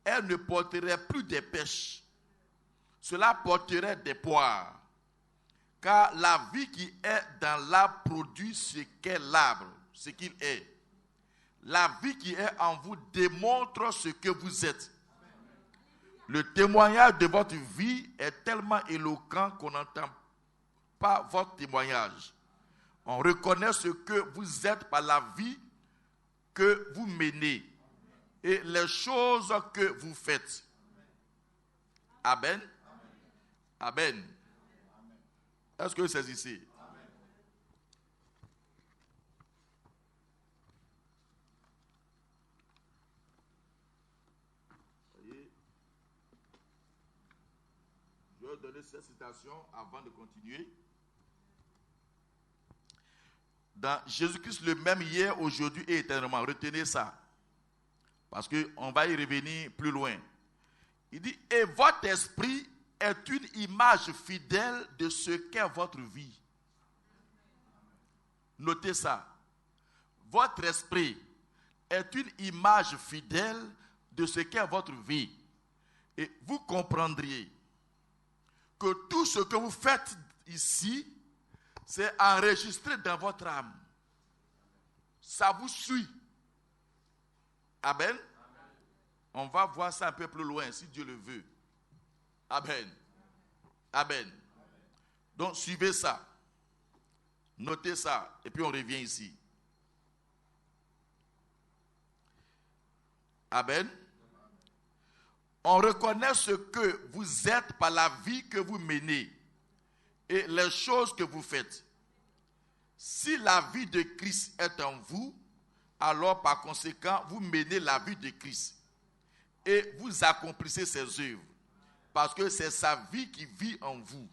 elle ne porterait plus des pêches. Cela porterait des poires. Car la vie qui est dans l'arbre produit ce qu'est l'arbre, ce qu'il est. La vie qui est en vous démontre ce que vous êtes. Le témoignage de votre vie est tellement éloquent qu'on n'entend pas votre témoignage. On reconnaît ce que vous êtes par la vie que vous menez et les choses que vous faites. Amen. Amen. Est-ce que vous saisissez? Je vais donner cette citation avant de continuer. Dans Jésus-Christ le même hier, aujourd'hui et éternellement. Retenez ça. Parce qu'on va y revenir plus loin. Il dit, et votre esprit est une image fidèle de ce qu'est votre vie. Notez ça. Votre esprit est une image fidèle de ce qu'est votre vie. Et vous comprendriez que tout ce que vous faites ici, c'est enregistré dans votre âme. Ça vous suit. Amen. On va voir ça un peu plus loin, si Dieu le veut. Amen. Amen. Donc, suivez ça. Notez ça. Et puis, on revient ici. Amen. On reconnaît ce que vous êtes par la vie que vous menez et les choses que vous faites. Si la vie de Christ est en vous, alors par conséquent, vous menez la vie de Christ et vous accomplissez ses œuvres parce que c'est sa vie qui vit en vous.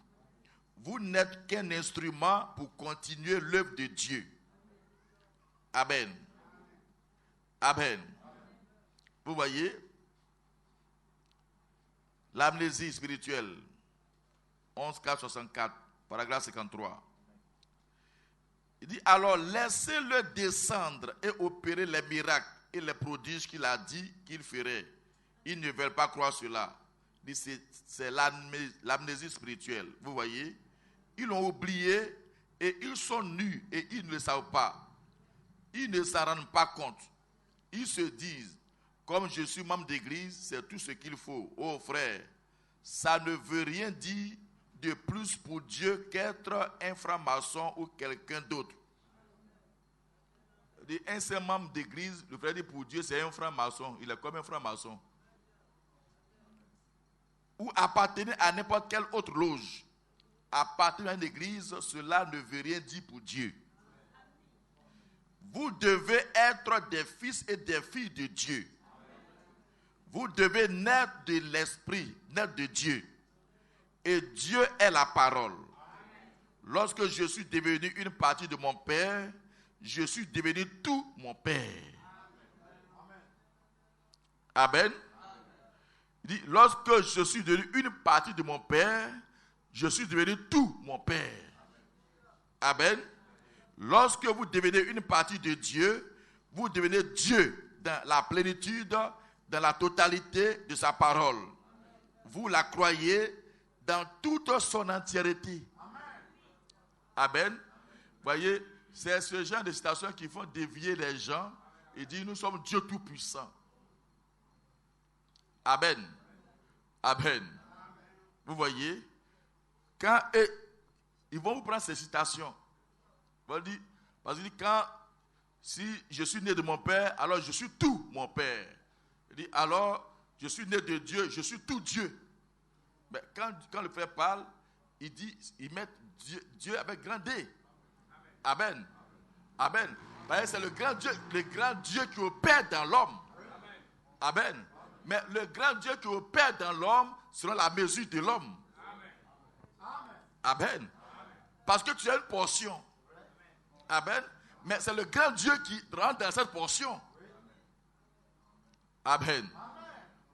Vous n'êtes qu'un instrument pour continuer l'œuvre de Dieu. Amen. Amen. Vous voyez, l'amnésie spirituelle, 11.4.64, paragraphe 53. Il dit, alors laissez-le descendre et opérer les miracles et les prodiges qu'il a dit qu'il ferait. Ils ne veulent pas croire cela. Il dit, c'est l'amnésie spirituelle. Vous voyez, ils l'ont oublié et ils sont nus et ils ne le savent pas. Ils ne s'en rendent pas compte. Ils se disent, comme je suis membre d'église, c'est tout ce qu'il faut. Oh frère, ça ne veut rien dire de plus pour Dieu qu'être un franc-maçon ou quelqu'un d'autre. Un seul membre d'église, le frère dit pour Dieu, c'est un franc-maçon. Il est comme un franc-maçon. Ou appartenir à n'importe quelle autre loge. Appartenir à une église, cela ne veut rien dire pour Dieu. Vous devez être des fils et des filles de Dieu. Vous devez naître de l'esprit, naître de Dieu. Et Dieu est la parole. Lorsque je suis devenu une partie de mon Père, je suis devenu tout mon Père. Amen. Il dit, lorsque je suis devenu une partie de mon Père, je suis devenu tout mon Père. Amen. Lorsque vous devenez une partie de Dieu, vous devenez Dieu dans la plénitude, dans la totalité de sa parole. Vous la croyez dans toute son entièreté. Amen. Vous voyez, c'est ce genre de citations qui font dévier les gens et dire nous sommes Dieu tout-puissant. Amen. Amen. Vous voyez, quand ils vont vous prendre ces citations, parce qu'il dit quand si je suis né de mon père, alors je suis tout mon père. Il dit alors je suis né de Dieu, je suis tout Dieu. Mais quand le frère parle, il met Dieu avec grand D. Amen. Amen. C'est le grand Dieu qui opère dans l'homme. Amen. Mais le grand Dieu qui opère dans l'homme selon la mesure de l'homme. Amen. Parce que tu as une portion. Amen. Mais c'est le grand Dieu qui rentre dans cette portion. Amen.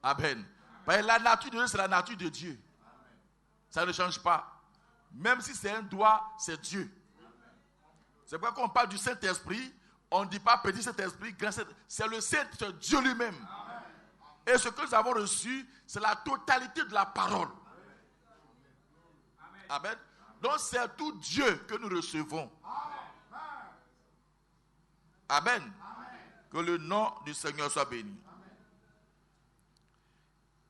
Amen. La nature de Dieu, c'est la nature de Dieu. Ça ne change pas. Même si c'est un doigt, c'est Dieu. C'est pourquoi quand on parle du Saint-Esprit, on ne dit pas petit Saint-Esprit, grand Saint-Esprit. C'est le Saint-Dieu lui-même. Et ce que nous avons reçu, c'est la totalité de la parole. Amen. Donc c'est tout Dieu que nous recevons. Amen. Que le nom du Seigneur soit béni.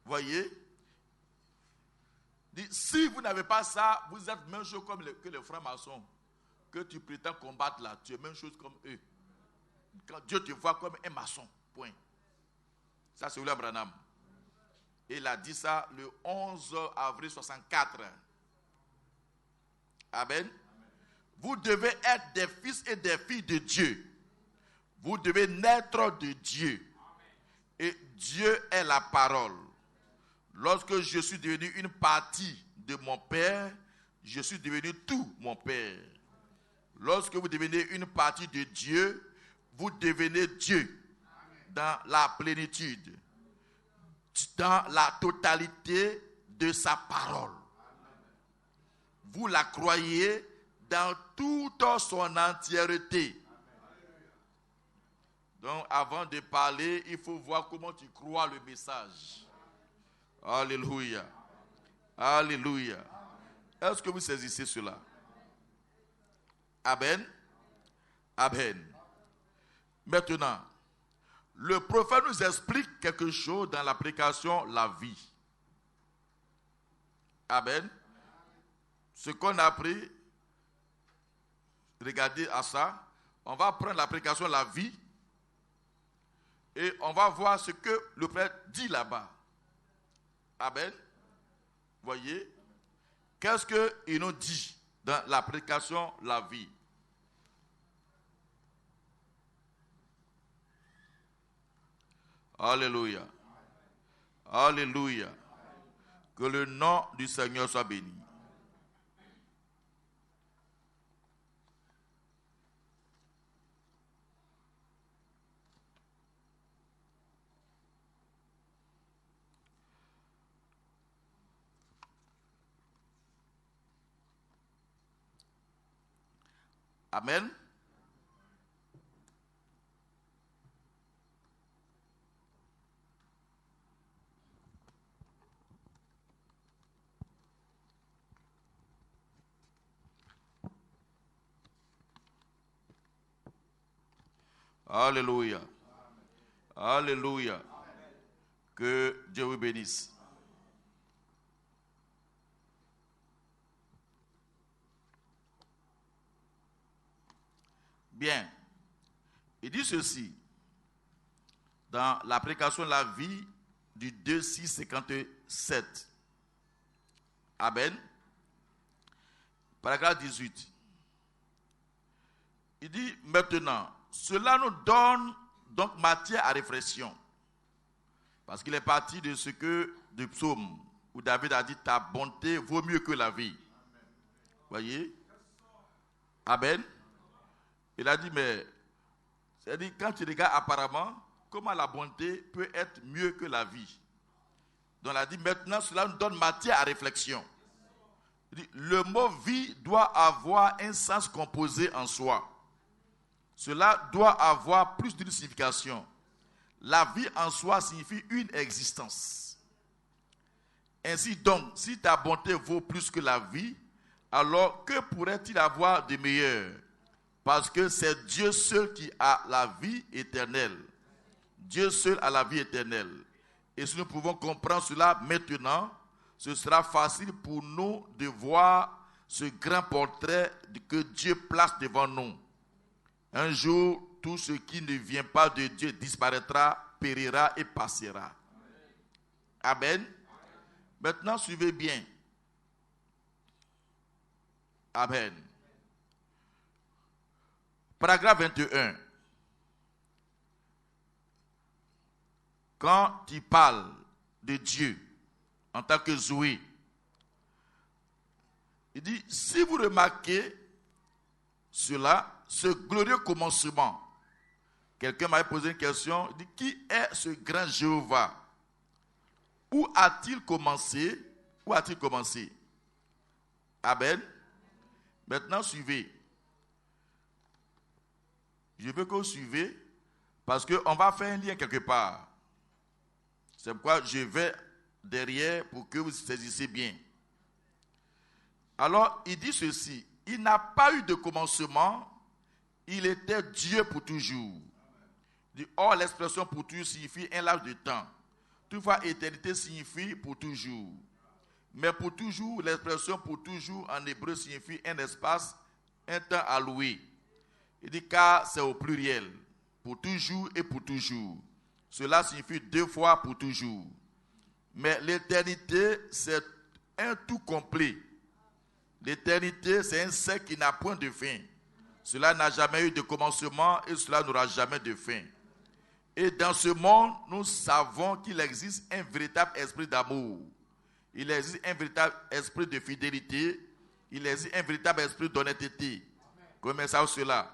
Voyez, si vous n'avez pas ça, vous êtes même chose que les francs-maçons que tu prétends combattre là. Tu es même chose comme eux. Quand Dieu te voit comme un maçon, point. Ça c'est William Branham. Et il a dit ça le 11 avril 64. Amen. Vous devez être des fils et des filles de Dieu. Vous devez naître de Dieu. Et Dieu est la parole. Lorsque je suis devenu une partie de mon Père, je suis devenu tout mon Père. Lorsque vous devenez une partie de Dieu, vous devenez Dieu dans la plénitude, dans la totalité de sa parole. Vous la croyez dans toute son entièreté. Donc, avant de parler, il faut voir comment tu crois le message. Alléluia. Alléluia. Est-ce que vous saisissez cela? Amen. Amen. Maintenant, le prophète nous explique quelque chose dans l'application la vie. Amen. Ce qu'on a appris, regardez à ça. On va prendre l'application la vie et on va voir ce que le prophète dit là-bas. Amen. Voyez, qu'est-ce qu'il nous dit dans l'application la vie? Alléluia. Alléluia. Que le nom du Seigneur soit béni. Amen. Alléluia. Alléluia. Que Dieu vous bénisse. Bien. Il dit ceci dans l'application de la vie du 2:657. Amen. Paragraphe 18. Il dit maintenant, cela nous donne donc matière à réflexion. Parce qu'il est parti de ce que, du psaume, où David a dit, ta bonté vaut mieux que la vie. Voyez? Amen. Il a dit, mais, c'est-à-dire, quand tu regardes apparemment, comment la bonté peut être mieux que la vie? Donc, il a dit, maintenant, cela nous donne matière à réflexion. Il dit, le mot vie doit avoir un sens composé en soi. Cela doit avoir plus d'une signification. La vie en soi signifie une existence. Ainsi donc, si ta bonté vaut plus que la vie, alors que pourrait-il avoir de meilleur? Parce que c'est Dieu seul qui a la vie éternelle. Dieu seul a la vie éternelle. Et si nous pouvons comprendre cela maintenant, ce sera facile pour nous de voir ce grand portrait que Dieu place devant nous. Un jour, tout ce qui ne vient pas de Dieu disparaîtra, périra et passera. Amen. Maintenant, suivez bien. Amen. Paragraphe 21. Quand tu parles de Dieu en tant que Zoé, il dit, si vous remarquez cela, ce glorieux commencement, quelqu'un m'avait posé une question, il dit, qui est ce grand Jéhovah? Où a-t-il commencé? Où a-t-il commencé? Amen. Maintenant, suivez. Je veux que vous suivez, parce qu'on va faire un lien quelque part. C'est pourquoi je vais derrière pour que vous saisissiez bien. Alors, il dit ceci, il n'a pas eu de commencement, il était Dieu pour toujours. Il dit, or, l'expression pour toujours signifie un laps de temps. Toutefois, éternité signifie pour toujours. Mais pour toujours, l'expression pour toujours en hébreu signifie un espace, un temps alloué. Il dit car c'est au pluriel, pour toujours et pour toujours. Cela signifie deux fois pour toujours. Mais l'éternité, c'est un tout complet. L'éternité, c'est un cercle qui n'a point de fin. Cela n'a jamais eu de commencement et cela n'aura jamais de fin. Et dans ce monde, nous savons qu'il existe un véritable esprit d'amour. Il existe un véritable esprit de fidélité. Il existe un véritable esprit d'honnêteté. Comment ça cela?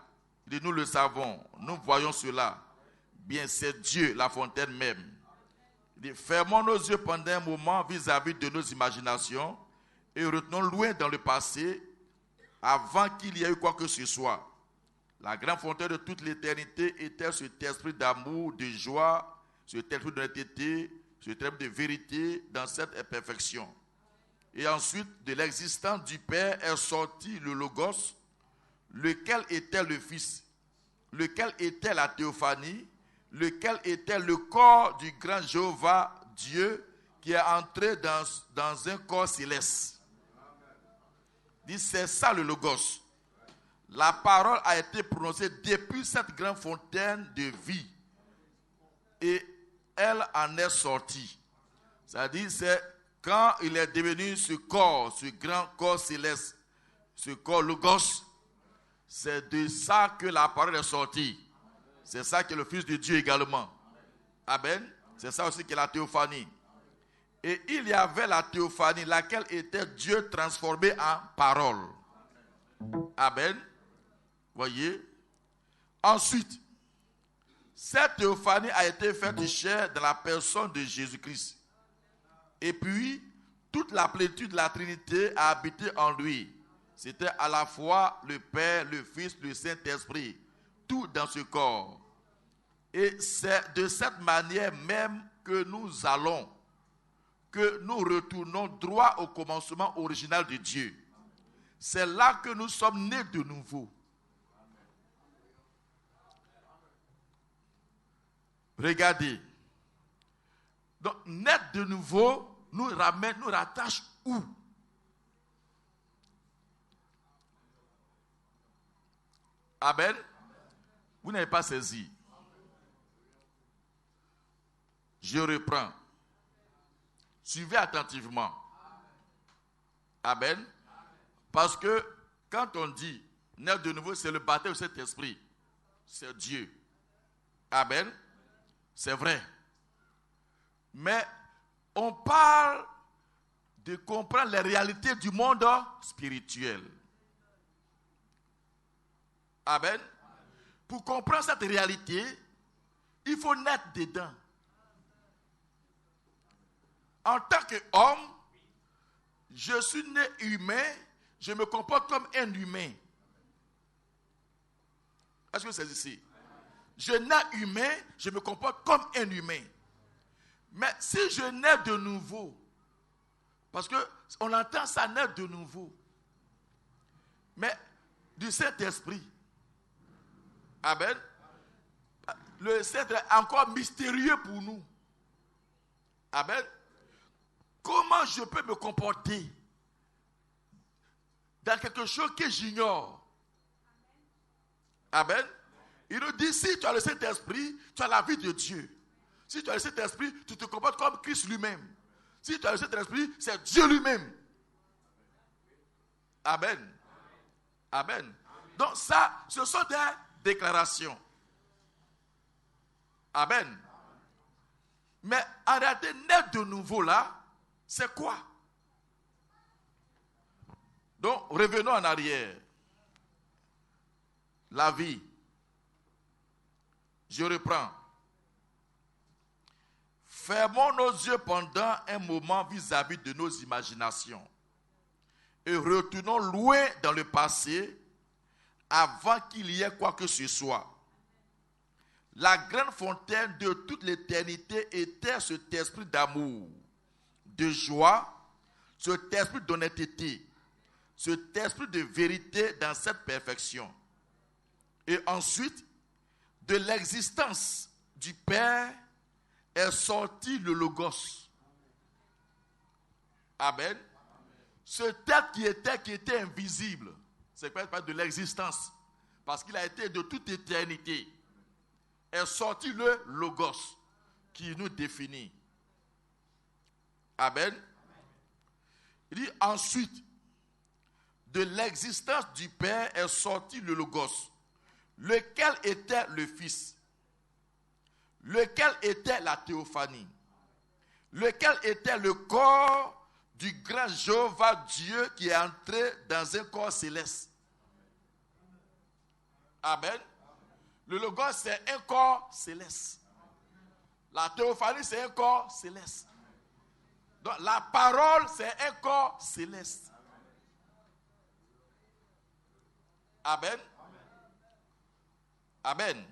Nous le savons, nous voyons cela. Bien, c'est Dieu, la fontaine même. Fermons nos yeux pendant un moment vis-à-vis de nos imaginations et retenons loin dans le passé avant qu'il y ait eu quoi que ce soit. La grande fontaine de toute l'éternité était cet esprit d'amour, de joie, cet esprit d'honnêteté, cet esprit de vérité dans cette perfection. Et ensuite, de l'existence du Père est sorti le Logos, lequel était le Fils, lequel était la théophanie, lequel était le corps du grand Jéhovah Dieu qui est entré dans un corps céleste. Dit, c'est ça le Logos. La parole a été prononcée depuis cette grande fontaine de vie. Et elle en est sortie. C'est-à-dire, c'est quand il est devenu ce corps, ce grand corps céleste, ce corps Logos, c'est de ça que la parole est sortie. C'est ça qui est le Fils de Dieu également. Amen. C'est ça aussi qui est la théophanie. Et il y avait la théophanie, laquelle était Dieu transformé en parole. Amen. Voyez. Ensuite, cette théophanie a été faite chair dans la personne de Jésus-Christ. Et puis, toute la plénitude de la Trinité a habité en lui. C'était à la fois le Père, le Fils, le Saint-Esprit, tout dans ce corps. Et c'est de cette manière même que nous allons, que nous retournons droit au commencement original de Dieu. C'est là que nous sommes nés de nouveau. Regardez. Donc, naître de nouveau nous rattache où? Amen. Vous n'avez pas saisi. Je reprends. Suivez attentivement. Amen. Parce que quand on dit naître de nouveau, c'est le baptême de cet esprit. C'est Dieu. Amen. C'est vrai. Mais on parle de comprendre les réalités du monde spirituel. Amen. Pour comprendre cette réalité, il faut naître dedans. En tant qu'homme, je suis né humain, je me comporte comme un humain. Est-ce que c'est ici? Je nais humain, je me comporte comme un humain. Mais si je nais de nouveau, parce qu'on entend ça naître de nouveau, mais du Saint-Esprit, amen, le Saint-Esprit est encore mystérieux pour nous. Amen. Comment je peux me comporter dans quelque chose que j'ignore? Amen. Il nous dit, si tu as le Saint-Esprit, tu as la vie de Dieu. Si tu as le Saint-Esprit, tu te comportes comme Christ lui-même. Si tu as le Saint-Esprit, c'est Dieu lui-même. Amen. Amen. Donc ça, ce sont des déclarations. Amen. Mais en réalité, naître de nouveau là, c'est quoi? Donc, revenons en arrière. La vie. Je reprends. Fermons nos yeux pendant un moment vis-à-vis de nos imaginations et retournons loin dans le passé avant qu'il y ait quoi que ce soit. La grande fontaine de toute l'éternité était cet esprit d'amour, de joie, cet esprit d'honnêteté, cet esprit de vérité dans cette perfection. Et ensuite, de l'existence du Père est sorti le Logos. Amen. Ce être qui était invisible, c'est pas de l'existence, parce qu'il a été de toute éternité, est sorti le Logos qui nous définit. Amen. Il dit ensuite, de l'existence du Père est sorti le Logos, lequel était le Fils, lequel était la théophanie, lequel était le corps du grand Jéhovah Dieu qui est entré dans un corps céleste. Amen. Le Logos, c'est un corps céleste. La théophanie, c'est un corps céleste. Donc, la parole, c'est un corps céleste. Amen. Amen.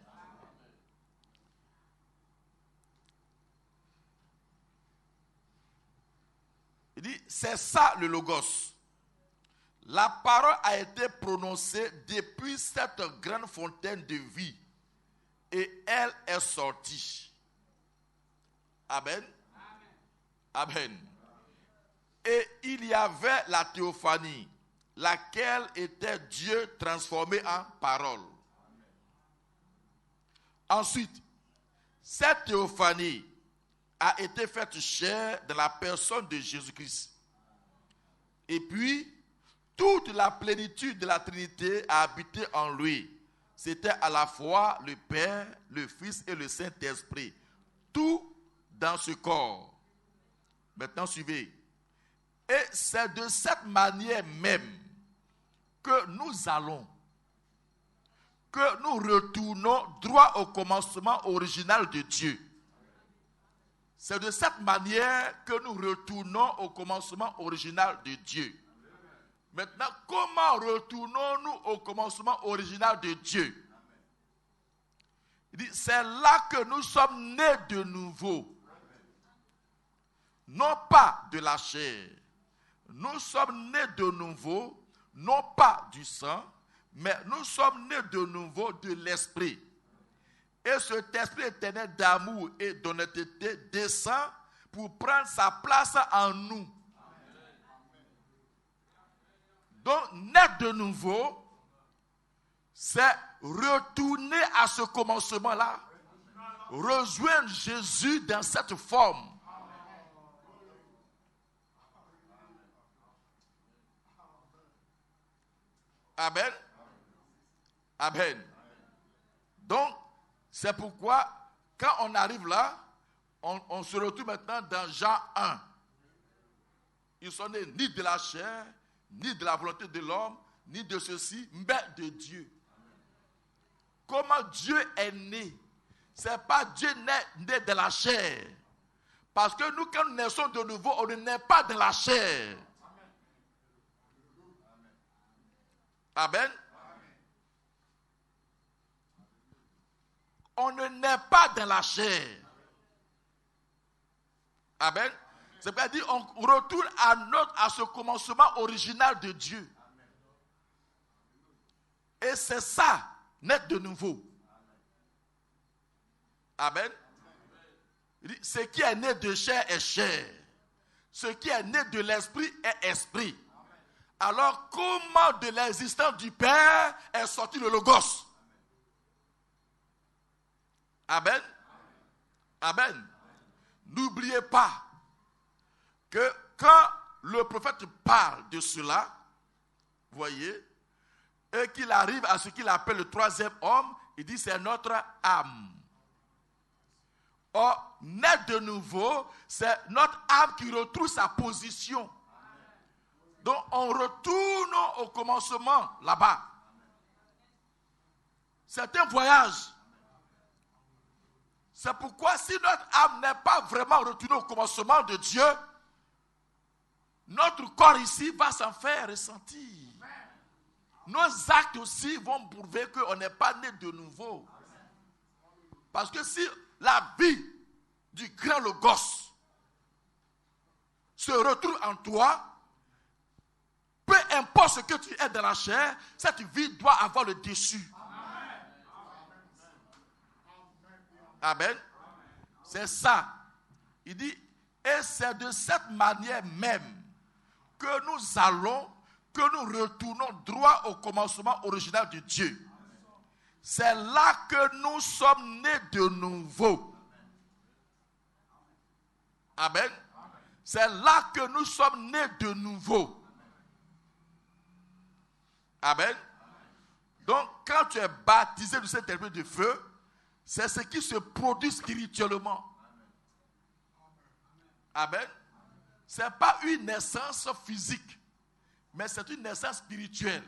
Il dit, c'est ça le logos. La parole a été prononcée depuis cette grande fontaine de vie. Et elle est sortie. Amen. Amen. Et il y avait la théophanie, laquelle était Dieu transformé en parole. Ensuite, cette théophanie a été faite chair dans la personne de Jésus-Christ. Et puis, toute la plénitude de la Trinité a habité en lui. C'était à la fois le Père, le Fils et le Saint-Esprit. Tout dans ce corps. Maintenant, suivez. Et c'est de cette manière même que nous allons, que nous retournons droit au commencement original de Dieu. C'est de cette manière que nous retournons au commencement original de Dieu. Maintenant, comment retournons-nous au commencement original de Dieu? Il dit, c'est là que nous sommes nés de nouveau. Non pas de la chair. Nous sommes nés de nouveau, non pas du sang, mais nous sommes nés de nouveau de l'esprit. Et cet esprit éternel d'amour et d'honnêteté descend pour prendre sa place en nous. Donc, naître de nouveau, c'est retourner à ce commencement-là, rejoindre Jésus dans cette forme. Amen. Amen. Donc, c'est pourquoi, quand on arrive là, on se retrouve maintenant dans Jean 1. Ils sont nés ni de la chair, ni de la volonté de l'homme, ni de ceci, mais de Dieu. Comment Dieu est né? Ce n'est pas Dieu né de la chair. Parce que nous, quand nous naissons de nouveau, on ne naît pas de la chair. Amen. On ne naît pas dans la chair. Amen. C'est-à-dire on retourne à ce commencement original de Dieu. Et c'est ça, naître de nouveau. Amen. Il dit, ce qui est né de chair est chair. Ce qui est né de l'esprit est esprit. Alors, comment de l'existence du Père est sorti le Logos? Amen. Amen. N'oubliez pas que quand le prophète parle de cela, voyez, et qu'il arrive à ce qu'il appelle le troisième homme, il dit c'est notre âme. Or, naître de nouveau, c'est notre âme qui retrouve sa position. Donc, on retourne au commencement là-bas. C'est un voyage. C'est pourquoi si notre âme n'est pas vraiment retournée au commencement de Dieu, notre corps ici va s'en faire ressentir. Nos actes aussi vont prouver qu'on n'est pas né de nouveau. Parce que si la vie du grand Logos se retrouve en toi, peu importe ce que tu es dans la chair, cette vie doit avoir le dessus. Amen. C'est ça. Il dit, et c'est de cette manière même que nous allons, que nous retournons droit au commencement original de Dieu. C'est là que nous sommes nés de nouveau. Amen. C'est là que nous sommes nés de nouveau. Amen. Donc, quand tu es baptisé de cet esprit de feu, c'est ce qui se produit spirituellement. Amen. Ce n'est pas une naissance physique, mais c'est une naissance spirituelle.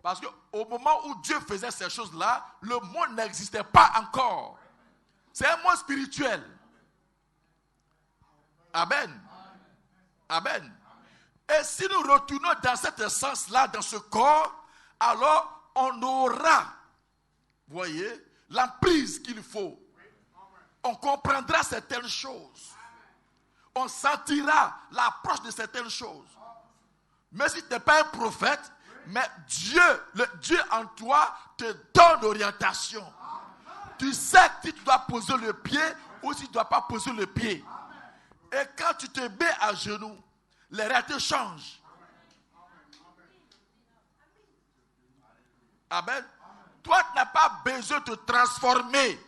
Parce qu'au moment où Dieu faisait ces choses-là, le monde n'existait pas encore. C'est un monde spirituel. Amen. Amen. Et si nous retournons dans cet essence-là, dans ce corps, alors on aura, vous voyez, l'emprise qu'il faut. On comprendra certaines choses. On sentira l'approche de certaines choses. Mais si tu n'es pas un prophète, mais le Dieu en toi te donne l'orientation. Tu sais si tu dois poser le pied ou si tu ne dois pas poser le pied. Et quand tu te mets à genoux, les réalités changent. Amen. Toi, tu n'as pas besoin de te transformer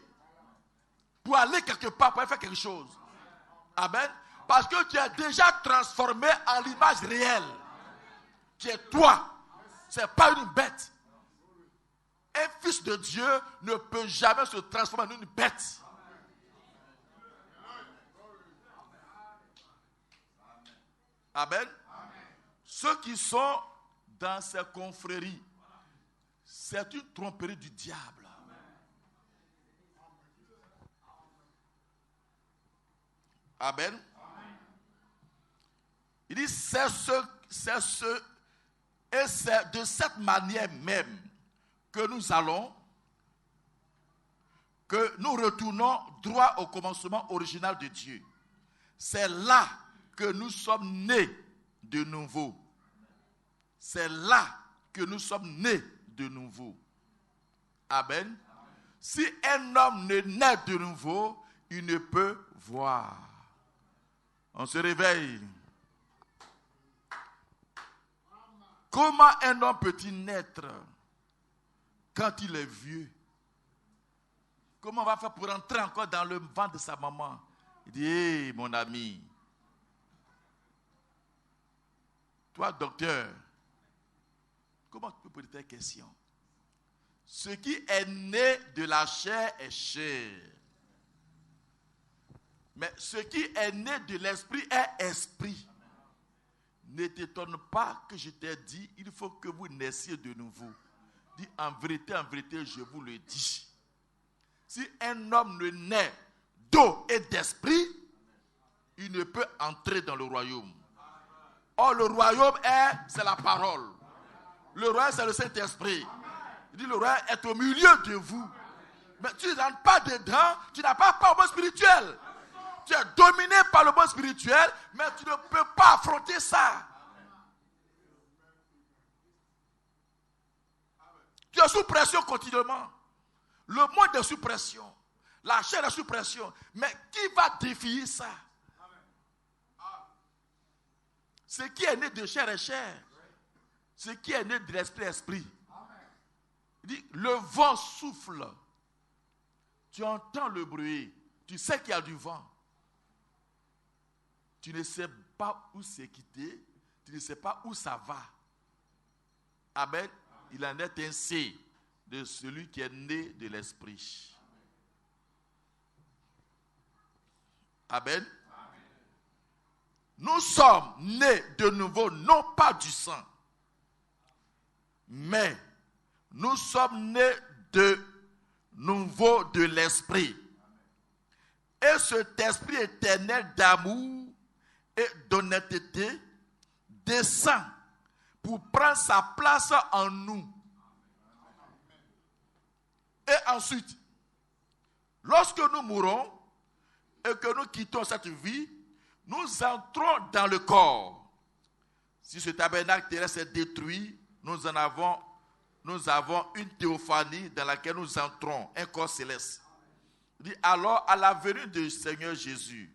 pour aller quelque part, pour faire quelque chose. Amen. Parce que tu es déjà transformé en l'image réelle. Qui est toi. Ce n'est pas une bête. Un fils de Dieu ne peut jamais se transformer en une bête. Amen. Ceux qui sont dans ces confréries, c'est une tromperie du diable. Amen. Il dit et c'est de cette manière même que nous allons, que nous retournons droit au commencement original de Dieu. C'est là que nous sommes nés de nouveau. C'est là que nous sommes nés de nouveau. Amen. Si un homme ne naît de nouveau, il ne peut voir. On se réveille. Comment un homme peut-il naître quand il est vieux? Comment on va faire pour entrer encore dans le ventre de sa maman? Il dit, hé, mon ami, toi, docteur, comment tu peux poser cette question? Ce qui est né de la chair est chair. Mais ce qui est né de l'esprit est esprit. Ne t'étonne pas que je t'ai dit, il faut que vous naissiez de nouveau. Dis, en vérité, je vous le dis. Si un homme ne naît d'eau et d'esprit, il ne peut entrer dans le royaume. Or, le royaume c'est la parole. Le royaume, c'est le Saint-Esprit. Il dit, le royaume est au milieu de vous. Mais tu ne rentres pas dedans, tu n'as pas au monde spirituel. Tu es dominé par le monde spirituel, mais tu ne peux pas affronter ça. Tu es sous pression continuellement. Le monde est sous pression. La chair est sous pression. Mais qui va défier ça? Ce qui est né de chair est chair. Ce qui est né de l'esprit est esprit. Il dit, le vent souffle. Tu entends le bruit. Tu sais qu'il y a du vent. Tu ne sais pas où c'est quitté. Tu ne sais pas où ça va. Amen. Il en est ainsi de celui qui est né de l'esprit. Amen. Nous sommes nés de nouveau, non pas du sang, mais nous sommes nés de nouveau de l'esprit. Et cet esprit éternel d'amour et d'honnêteté descend pour prendre sa place en nous. Et ensuite, lorsque nous mourons et que nous quittons cette vie, nous entrons dans le corps. Si ce tabernacle terrestre est détruit, nous avons une théophanie dans laquelle nous entrons, un corps céleste. Il dit, alors, à la venue du Seigneur Jésus,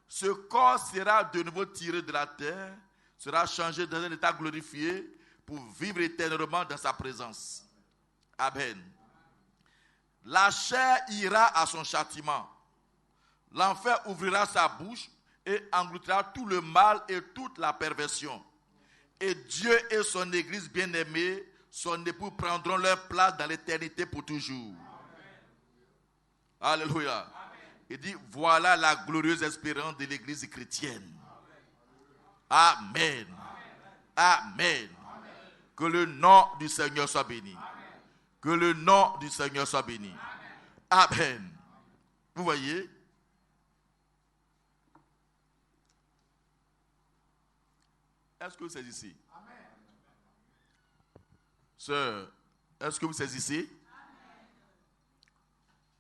ce corps sera de nouveau tiré de la terre, sera changé dans un état glorifié pour vivre éternellement dans sa présence. Amen. La chair ira à son châtiment. L'enfer ouvrira sa bouche et engloutira tout le mal et toute la perversion. Et Dieu et son Église bien-aimée, son époux, prendront leur place dans l'éternité pour toujours. Amen. Alléluia. Amen. Il dit, voilà la glorieuse espérance de l'Église chrétienne. Amen. Amen. Amen. Amen. Que le nom du Seigneur soit béni. Amen. Que le nom du Seigneur soit béni. Amen. Amen. Vous voyez, Est-ce que vous saisissez? Sœur, est-ce que vous saisissez?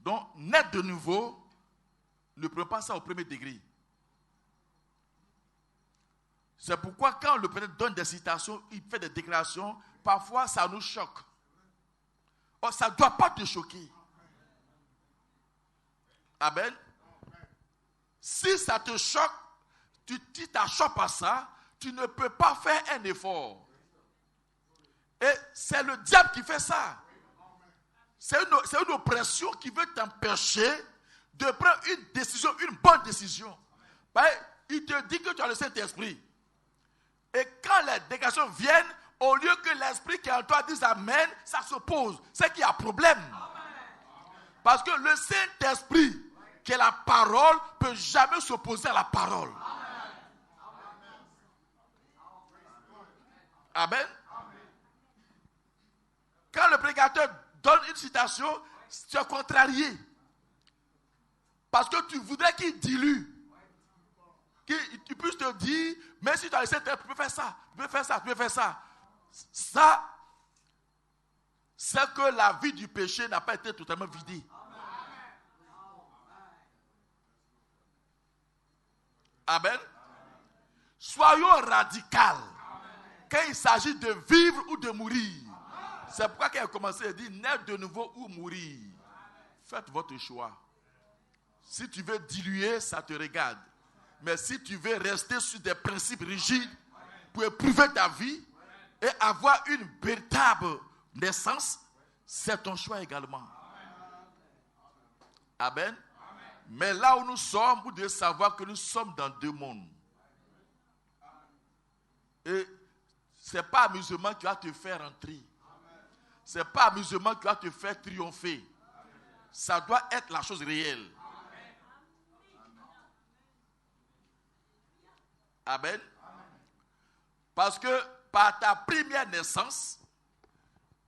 Donc, naître de nouveau, ne prenez pas ça au premier degré. C'est pourquoi quand le prêtre donne des citations, il fait des déclarations, parfois ça nous choque. Or, ça ne doit pas te choquer. Amen. Si ça te choque, tu t'achoppes à ça, tu ne peux pas faire un effort. Et c'est le diable qui fait ça. C'est une oppression qui veut t'empêcher de prendre une décision, une bonne décision. Il te dit que tu as le Saint-Esprit. Et quand les déclarations viennent, au lieu que l'esprit qui est en toi dise Amen, ça s'oppose. C'est qu'il y a problème. Parce que le Saint-Esprit, qui est la parole, ne peut jamais s'opposer à la parole. Amen. Quand le prédicateur donne une citation, tu es contrarié. Parce que tu voudrais qu'il dilue. Qu'il puisse te dire, mais si tu as laissé, tu peux faire ça, tu peux faire ça, tu peux faire ça. Ça, c'est que la vie du péché n'a pas été totalement vidée. Amen. Soyons radicaux quand il s'agit de vivre ou de mourir. C'est pourquoi quand il a commencé à dire naître de nouveau ou mourir. Faites votre choix. Si tu veux diluer, ça te regarde. Mais si tu veux rester sur des principes rigides pour éprouver ta vie et avoir une véritable naissance, c'est ton choix également. Amen. Mais là où nous sommes, vous devez savoir que nous sommes dans deux mondes. Et ce n'est pas amusement qui va te faire entrer. Ce n'est pas amusement qui va te faire triompher. Ça doit être la chose réelle. Amen. Parce que par ta première naissance,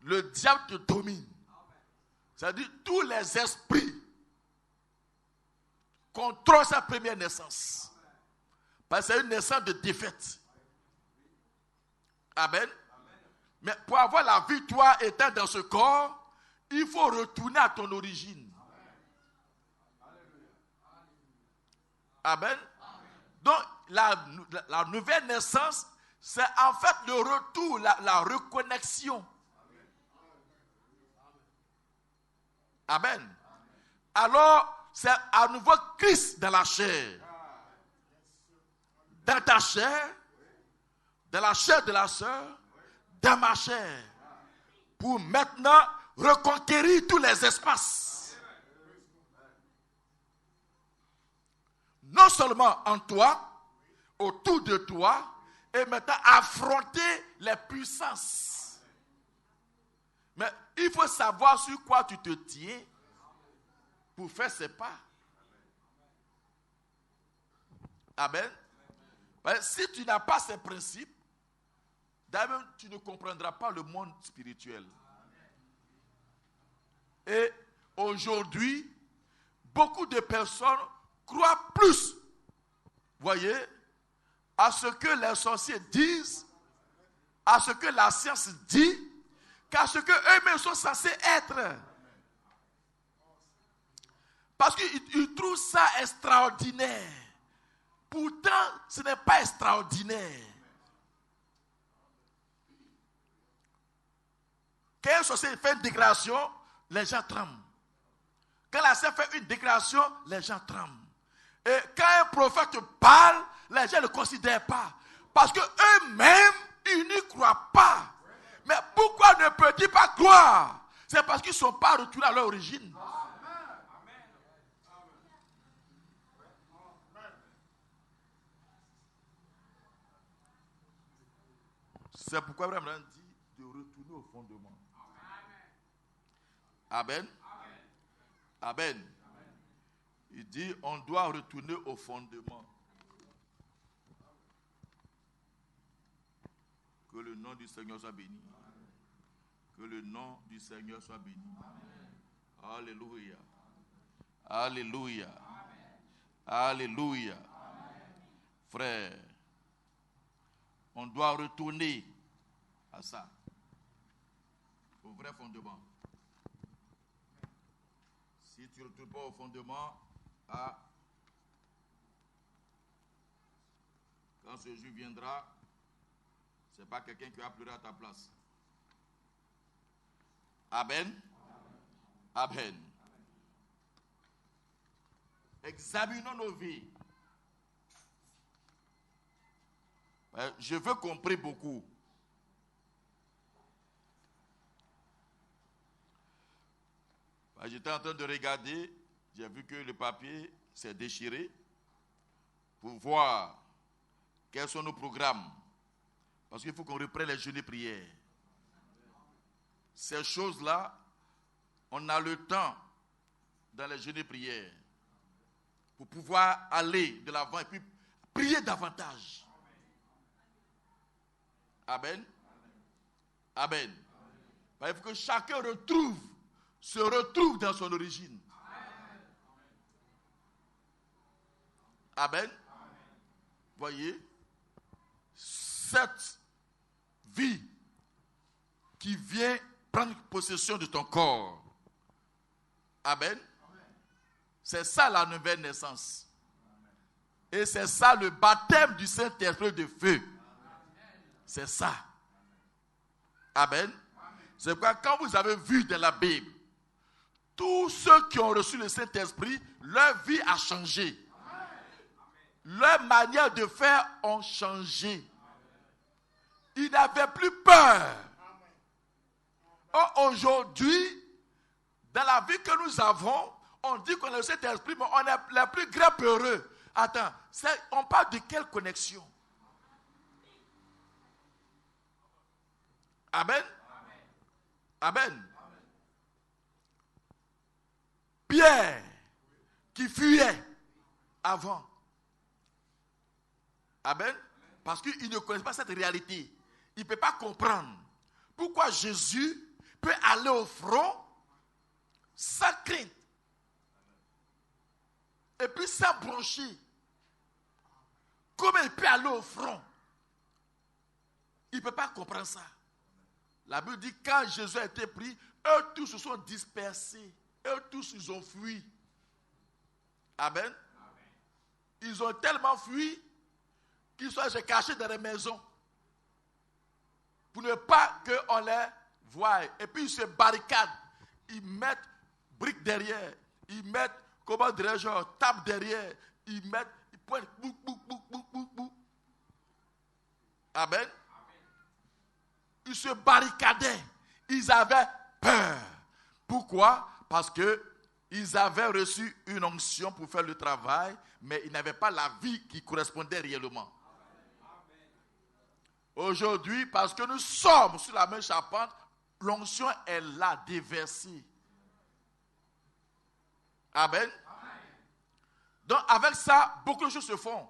le diable te domine. C'est-à-dire tous les esprits contrôlent sa première naissance. Parce que c'est une naissance de défaite. Amen. Mais pour avoir la victoire étant dans ce corps, il faut retourner à ton origine. Amen. Donc, la nouvelle naissance, c'est en fait le retour, la reconnexion. Amen. Alors, c'est à nouveau Christ dans la chair. Dans ta chair, dans la chair de la sœur, dans ma chair. Pour maintenant reconquérir tous les espaces. Non seulement en toi, autour de toi, et maintenant affronter les puissances. Mais il faut savoir sur quoi tu te tiens pour faire ces pas. Amen. Mais si tu n'as pas ces principes, d'abord tu ne comprendras pas le monde spirituel. Et aujourd'hui, beaucoup de personnes croient plus, voyez, à ce que les sorciers disent, à ce que la science dit, qu'à ce qu'eux-mêmes sont censés être. Parce qu'ils trouvent ça extraordinaire. Pourtant, ce n'est pas extraordinaire. Quand un sorcier fait une déclaration, les gens tremblent. Quand la sœur fait une déclaration, les gens tremblent. Et quand un prophète parle, les gens ne le considèrent pas. Parce qu'eux-mêmes, ils n'y croient pas. Mais pourquoi ne peut-il pas croire? C'est parce qu'ils ne sont pas retournés à leur origine. C'est pourquoi Abraham dit de retourner au fondement. Amen. Amen. Il dit on doit retourner au fondement. Que le nom du Seigneur soit béni. Que le nom du Seigneur soit béni. Alléluia. Alléluia. Alléluia. Frère, On doit retourner à ça, au vrai fondement. Si tu ne retournes pas au fondement, quand ce jour viendra, ce n'est pas quelqu'un qui va pleurer à ta place. Amen. Amen. Examinons nos vies. Je veux qu'on prie beaucoup. J'étais en train de regarder, j'ai vu que le papier s'est déchiré pour voir quels sont nos programmes. Parce qu'il faut qu'on reprenne les jeûnes et prières. Ces choses-là, on a le temps dans les jeûnes et prières pour pouvoir aller de l'avant et puis prier davantage. Amen. Amen. Il faut que chacun se retrouve dans son origine. Amen. Voyez, cette vie qui vient prendre possession de ton corps. Amen. C'est ça la nouvelle naissance. Et c'est ça le baptême du Saint-Esprit de feu. C'est ça. Amen. C'est pourquoi quand vous avez vu dans la Bible, tous ceux qui ont reçu le Saint-Esprit, leur vie a changé. Leur manière de faire ont changé. Ils n'avaient plus peur. Aujourd'hui, dans la vie que nous avons, on dit qu'on a le Saint-Esprit, mais on est les plus grands peureux. Attends, on parle de quelle connexion? Amen. Amen. Pierre, qui fuyait avant. Amen. Parce qu'il ne connaît pas cette réalité. Il ne peut pas comprendre pourquoi Jésus peut aller au front sans crainte. Et puis sans broncher. Comment il peut aller au front? Il ne peut pas comprendre ça. La Bible dit quand Jésus a été pris, eux tous se sont dispersés. Eux tous ils ont fui. Amen. Ils ont tellement fui qu'ils sont cachés dans les maisons. Pour ne pas qu'on les voie. Et puis ils se barricadent. Ils mettent briques derrière. Ils mettent, comment dirais-je, table derrière. Ils pointent, bouc, bouc, bouc, bouc, bouc, bouc. Amen. Ils se barricadaient. Ils avaient peur. Pourquoi? Parce qu'ils avaient reçu une onction pour faire le travail, mais ils n'avaient pas la vie qui correspondait réellement. Aujourd'hui, parce que nous sommes sur la même charpente, l'onction est là, déversée. Amen. Donc avec ça, beaucoup de choses se font.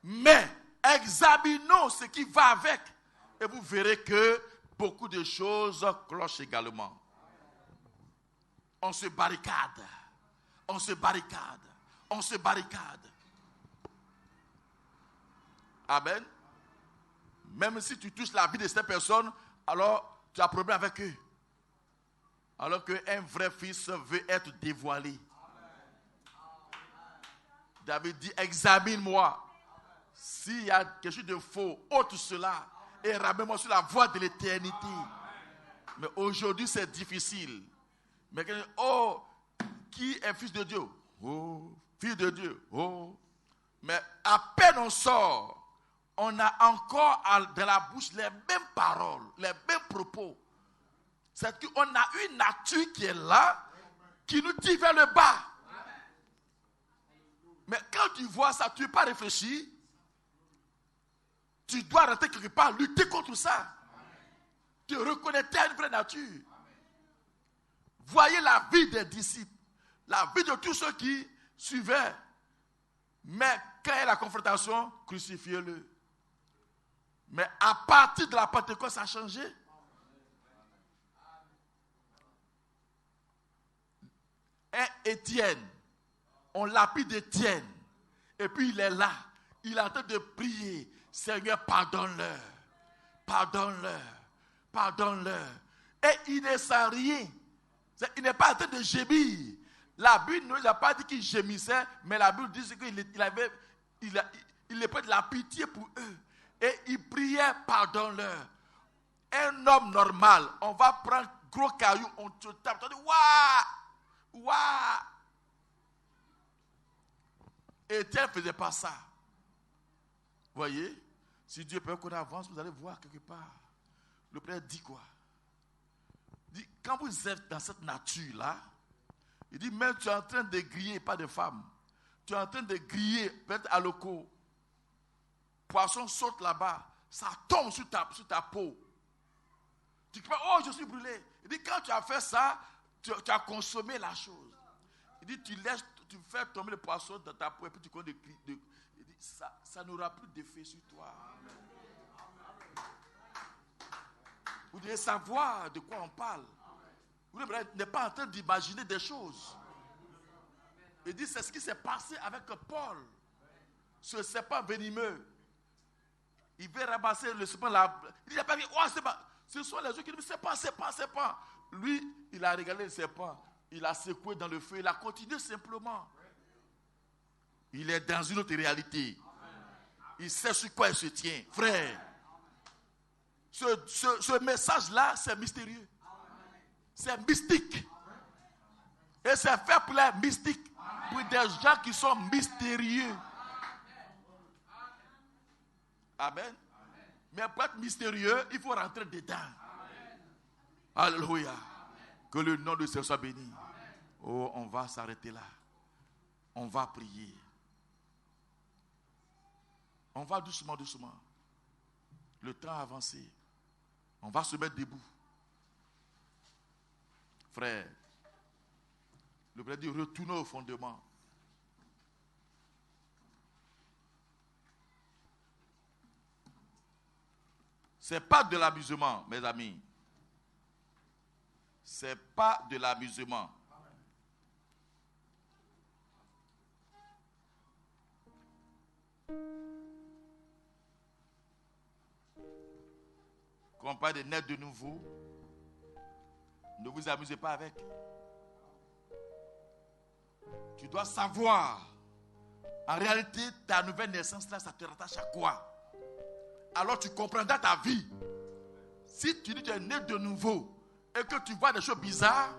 Mais examinons ce qui va avec. Et vous verrez que beaucoup de choses clochent également. On se barricade. On se barricade. On se barricade. Amen. Même si tu touches la vie de ces personnes, alors tu as un problème avec eux. Alors qu'un vrai fils veut être dévoilé. David dit, examine-moi. S'il y a quelque chose de faux, ôte cela et ramène-moi sur la voie de l'éternité. Mais aujourd'hui, c'est difficile. Mais qui est fils de Dieu? Oh, fils de Dieu. Oh. Mais à peine on sort, on a encore dans la bouche les mêmes paroles, les mêmes propos. C'est qu'on a une nature qui est là, qui nous tire vers le bas. Mais quand tu vois ça, tu ne peux pas réfléchir. Tu dois rester quelque part, lutter contre ça. Tu reconnais une vraie nature. Voyez la vie des disciples, la vie de tous ceux qui suivaient. Mais quand il y a la confrontation, crucifiez-le. Mais à partir de la Pentecôte, ça a changé. Et Étienne, on lapide Étienne. Et puis il est là. Il est en train de prier. Seigneur, pardonne-leur. Pardonne-leur. Pardonne-leur. Et il ne sent rien. Il n'est pas en train de gémir. La Bible ne nous a pas dit qu'il gémissait, mais la Bible dit qu'il avait de la pitié pour eux. Et il priait, pardonne-leur. Un homme normal, on va prendre gros caillou, on te tape, on dit waouh, waouh. Étienne ne faisait pas ça. Vous voyez, si Dieu peut qu'on avance, vous allez voir quelque part. Le Père dit quoi? Il dit, quand vous êtes dans cette nature-là, il dit, même tu es en train de griller, pas de femme. Tu es en train de griller, peut-être à l'eau. Poisson saute là-bas, ça tombe sur ta peau. Tu dis, oh, je suis brûlé. Il dit, quand tu as fait ça, tu as consommé la chose. Il dit, tu fais tomber le poisson dans ta peau et puis tu continues de il dit, ça n'aura plus d'effet sur toi. Vous devez savoir de quoi on parle. Vous n'êtes pas en train d'imaginer des choses. Il dit, c'est ce qui s'est passé avec Paul. Ce serpent venimeux. Il veut ramasser le serpent là. Il n'a pas dit, oh, c'est pas. Ce sont les autres qui disent, c'est pas. Lui, il a regardé le serpent. Il a secoué dans le feu. Il a continué simplement. Il est dans une autre réalité. Il sait sur quoi il se tient. Frère, ce message-là, c'est mystérieux. C'est mystique. Et c'est fait pour les mystiques. Pour des gens qui sont mystérieux. Amen. Mais pour être mystérieux, il faut rentrer dedans. Alléluia. Que le nom de Seigneur soit béni. Oh, on va s'arrêter là. On va prier. On va doucement, doucement. Le temps a avancé. On va se mettre debout. Frère, le Père dit, retournez au fondement. Ce n'est pas de l'amusement, mes amis. Ce n'est pas de l'amusement. Quand on parle de naître de nouveau, ne vous amusez pas avec. Tu dois savoir, en réalité, ta nouvelle naissance, là, ça te rattache à quoi? Alors tu comprendras ta vie. Si tu dis que tu es né de nouveau et que tu vois des choses bizarres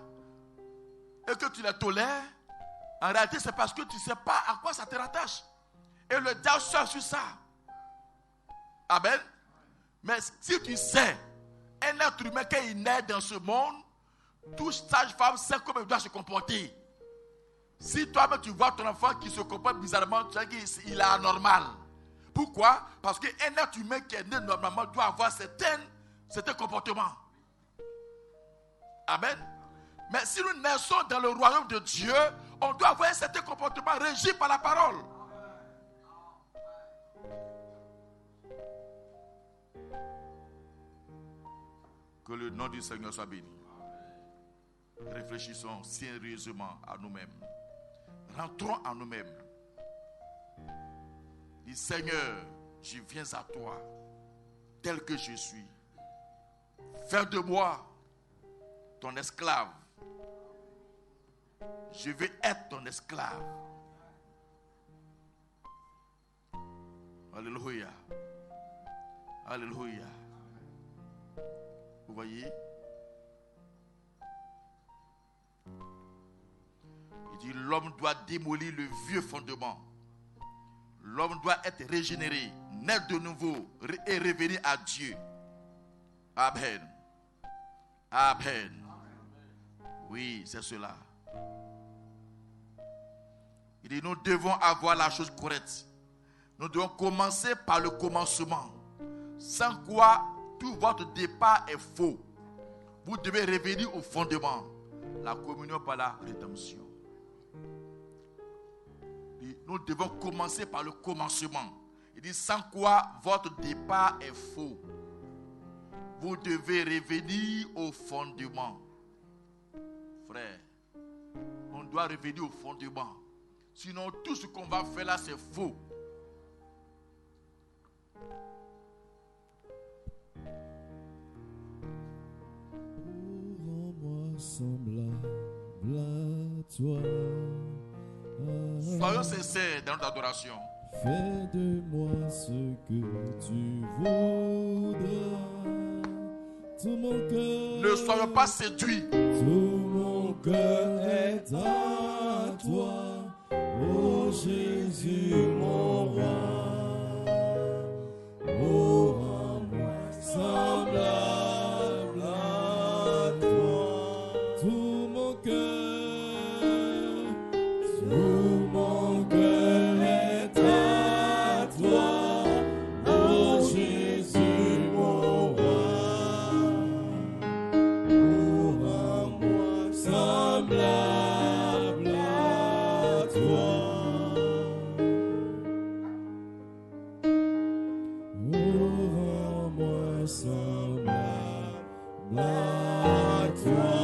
et que tu les tolères, en réalité, c'est parce que tu ne sais pas à quoi ça te rattache. Et le diable sort sur ça. Amen. Mais si tu sais, un être humain quand il naît dans ce monde, toute sage-femme sait comment il doit se comporter. Si toi-même tu vois ton enfant qui se comporte bizarrement, tu sais qu'il est anormal. Pourquoi? Parce qu'un être humain qui est né normalement doit avoir certains comportements. Amen. Mais si nous naissons dans le royaume de Dieu, on doit avoir un certain comportement régi par la parole. Que le nom du Seigneur soit béni. Réfléchissons sérieusement à nous-mêmes. Rentrons en nous-mêmes. Dis, Seigneur, je viens à toi, tel que je suis. Fais de moi ton esclave. Je veux être ton esclave. Alléluia. Alléluia. Vous voyez? Il dit, l'homme doit démolir le vieux fondement. L'homme doit être régénéré, naître de nouveau et revenir à Dieu. Amen. Amen. Oui, c'est cela. Il dit, nous devons avoir la chose correcte. Nous devons commencer par le commencement. Sans quoi, tout votre départ est faux. Vous devez revenir au fondement. La communion par la rédemption. Nous devons commencer par le commencement. Il dit, sans quoi votre départ est faux. Vous devez revenir au fondement. Frère, on doit revenir au fondement. Sinon, tout ce qu'on va faire là, c'est faux. semblable à toi. Soyons sincères dans notre adoration. Fais de moi ce que tu voudras. Tout mon cœur. Ne soyons pas séduits. Tout mon cœur est à toi. Oh Jésus, mon roi. Oh, rends-moi semblable à toi. Tout mon cœur. Tout mon cœur est à toi. Oh Jésus, mon roi. Oh, rends-moi semblable à toi. Oh, rends-moi semblable à toi.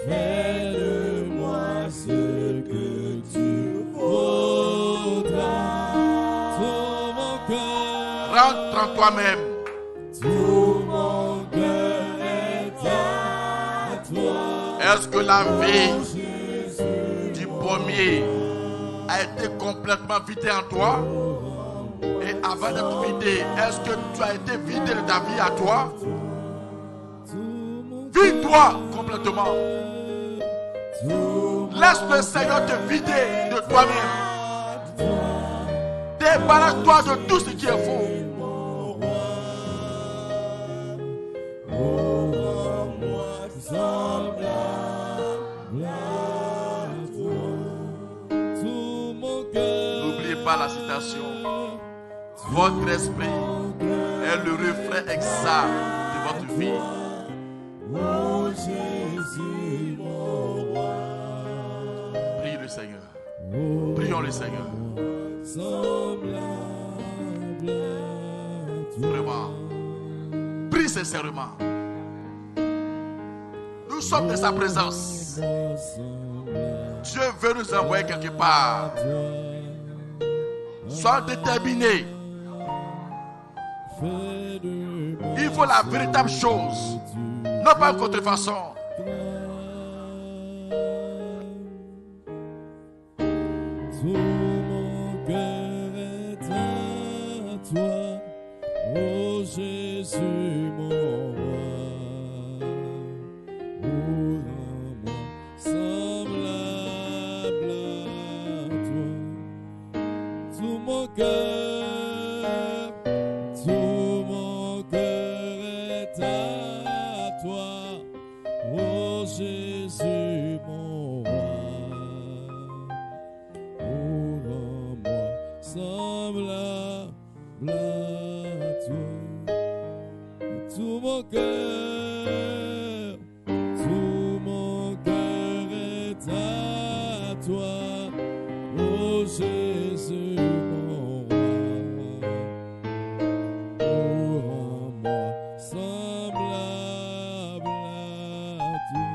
Fais de moi ce que tu voudras. Tout mon cœur. Rentre en toi-même. Tout mon cœur est à toi. Est-ce que la vie Oh Jésus, du pommier a été complètement vidée en toi? Et avant d'être vidé, est-ce que tu as été vidé de ta vie à toi? tout mon Vide-toi complètement. tout Laisse le Seigneur te vider de toi-même. Débarrasse-toi de tout ce qui est faux. oh, rends-moi semblable à toi. Tout mon cœur. N'oubliez pas la citation. Votre esprit est le reflet exact de votre vie. Oh Jésus, mon roi. Prie le Seigneur. Oh, Prions le Seigneur. semblable à toi. Vraiment. Prie sincèrement. Nous sommes de sa présence. Dieu veut nous envoyer quelque part. Sois déterminé. Il faut la véritable chose, non pas une contrefaçon. Tout mon cœur est à toi, oh Jésus mon roi. Oh, rends-moi semblable à toi. Tout mon cœur, tout mon cœur est à toi, oh Jésus mon roi. Oh, rends-moi semblable à toi. Tout mon cœur, tout mon cœur est à toi, oh Jésus mon roi. Oh, rends-moi semblable à toi.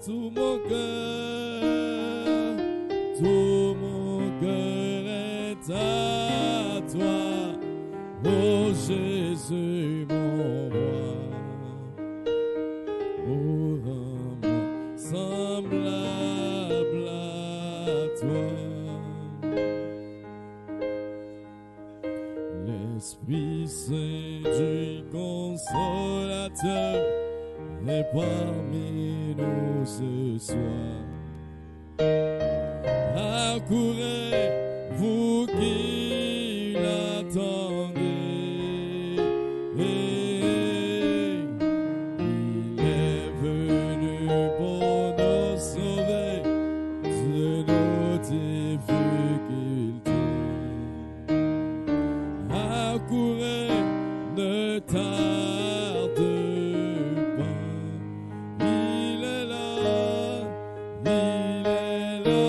Tout mon cœur, tout mon cœur est à toi, oh Jésus mon roi. Oh, rends-moi semblable à toi. L'Esprit Saint du Consolateur est parmi nous ce soir. Accourez, vous qui l'attendez. Il est venu pour nous sauver de nos difficultés. Accourez, ne tarde pas. Il est là, il est là,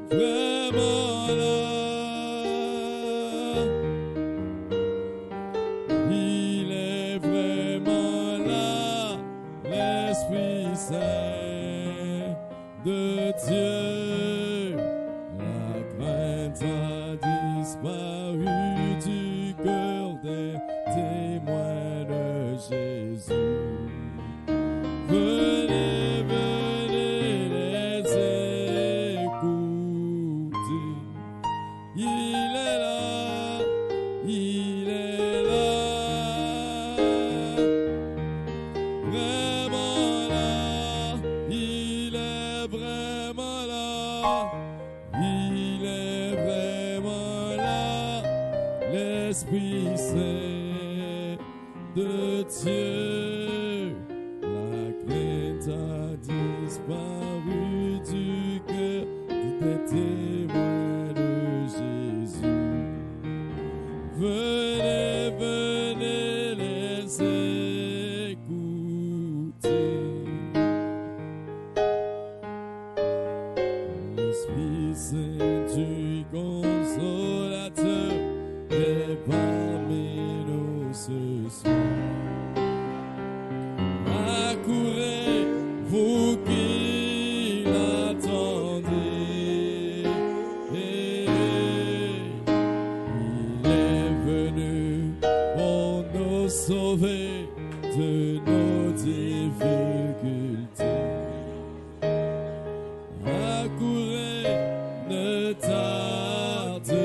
vraiment là. Il est vraiment là, l'Esprit Saint de Dieu. La crainte a disparu du il est là, il est là, vraiment là, il est vraiment là, il est vraiment là, l'Esprit Saint de Dieu. La crainte a disparu du cœur des témoins de Jésus. Venez, venez les écouter. L'Esprit Saint du Consolateur est parmi nous ce soir. Accourez, vous qui l'attendez. Il est venu pour nous sauver de nos difficultés. Accourez, ne tardez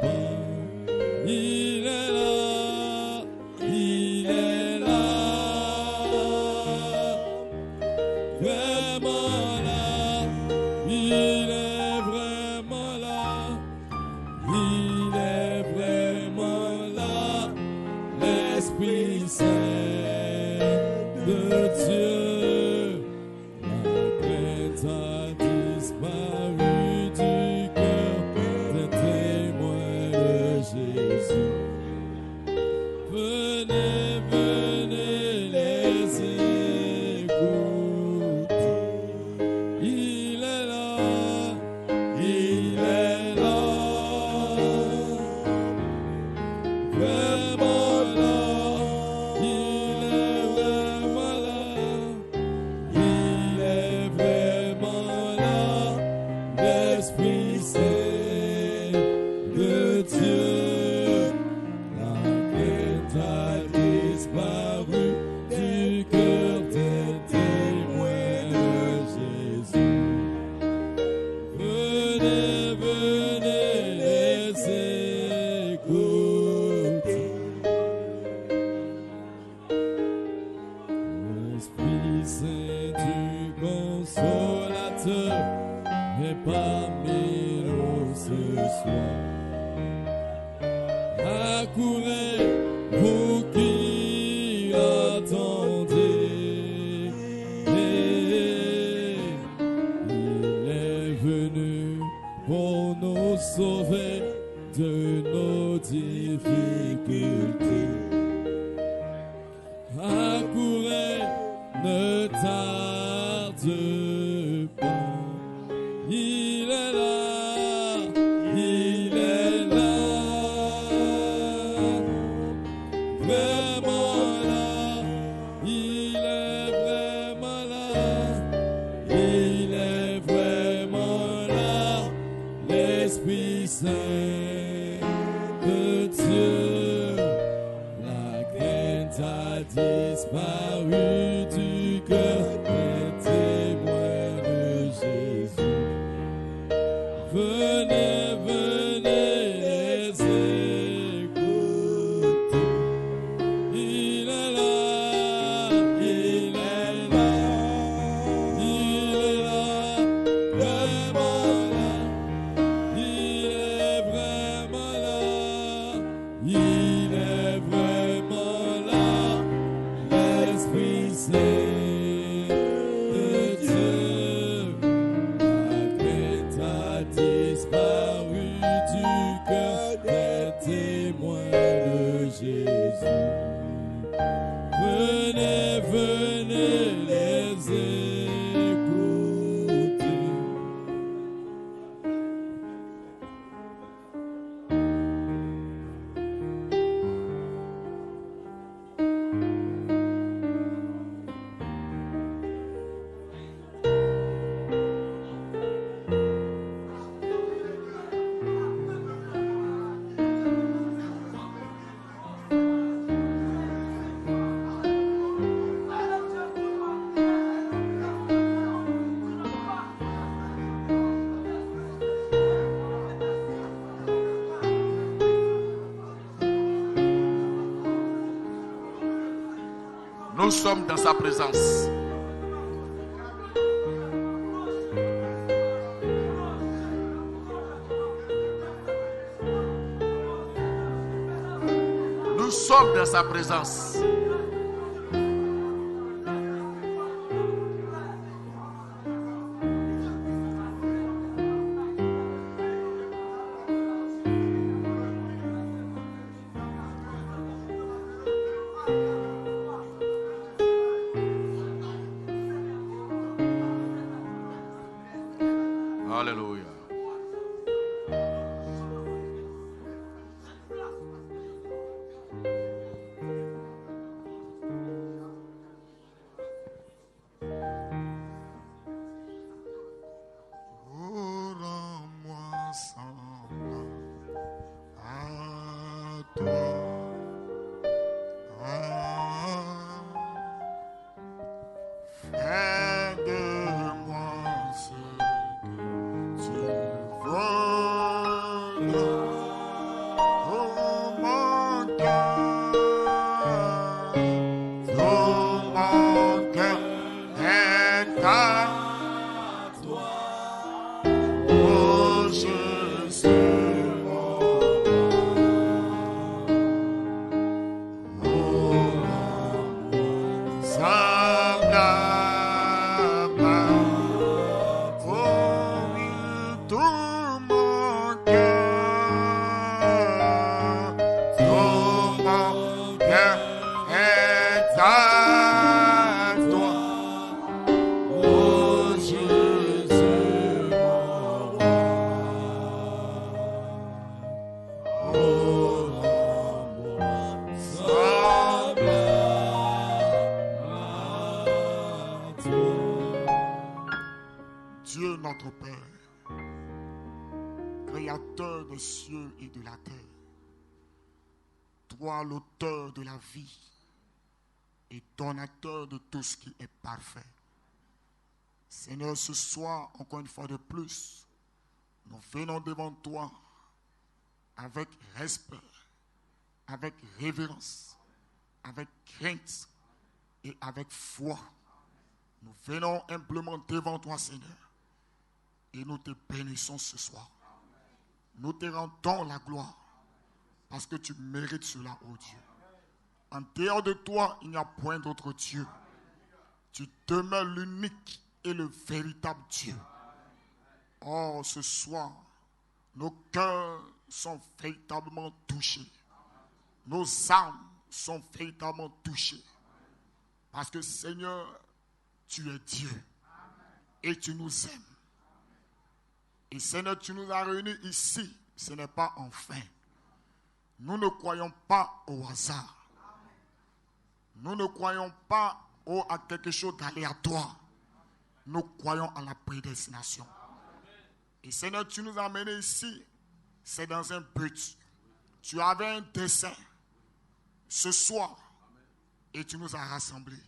pas. Il est là, il est là. Vraiment là, il est vraiment là, il est vraiment là, l'Esprit Saint de Dieu. La crainte a disparu du cœur des témoins de Jésus. Venez, venez les écouter. Il est là, il est là, vraiment là, il est vraiment là, il est vraiment là, l'Esprit Saint de Dieu. La crainte a disparu du cœur des témoins de Jésus. Venez, venez les écouter. L'Esprit Saint du Consolateur est parmi nous ce soir. Accourez, vous qui l'attendez. Il est venu pour nous sauver de nos difficultés. Accourez, ne tardez pas. Il est là, il est là. Vraiment là, il est vraiment là, il est vraiment là, l'Esprit Saint de Dieu. La crainte a disparu du cœur des témoins de Jésus. Venez, venez les écouter. Il est là, il est là, il est là, vraiment là, il est vraiment là, il est vraiment là, Nous sommes dans sa présence. Nous sommes dans sa présence. Alléluia. Oh, rends-moi semblable à toi. Fais de moi ce que tu veux. Oh, mon cœur, est à oh, Jésus, semblable, oh oui, tout mon cœur est à toi, oh Jésus, mon roi. Oh, semblable à toi. Dieu notre Père, créateur des cieux et de la terre, toi l'auteur de la vie et donateur de tout ce qui est parfait. Seigneur, ce soir, encore une fois de plus, nous venons devant toi avec respect, avec révérence, avec crainte et avec foi. Nous venons humblement devant toi, Seigneur, et nous te bénissons ce soir. Nous te rendons la gloire parce que tu mérites cela, ô Dieu. En dehors de toi, il n'y a point d'autre Dieu. Tu demeures l'unique et le véritable Dieu. Oh, ce soir, nos cœurs sont véritablement touchés. Nos âmes sont véritablement touchées. Parce que Seigneur, tu es Dieu. Et tu nous aimes. Et Seigneur, tu nous as réunis ici. Ce n'est pas en vain. Nous ne croyons pas au hasard. Nous ne croyons pas à quelque chose d'aléatoire. Nous croyons à la prédestination. Et Seigneur, tu nous as amenés ici. C'est dans un but. Tu avais un dessein ce soir. Et tu nous as rassemblés.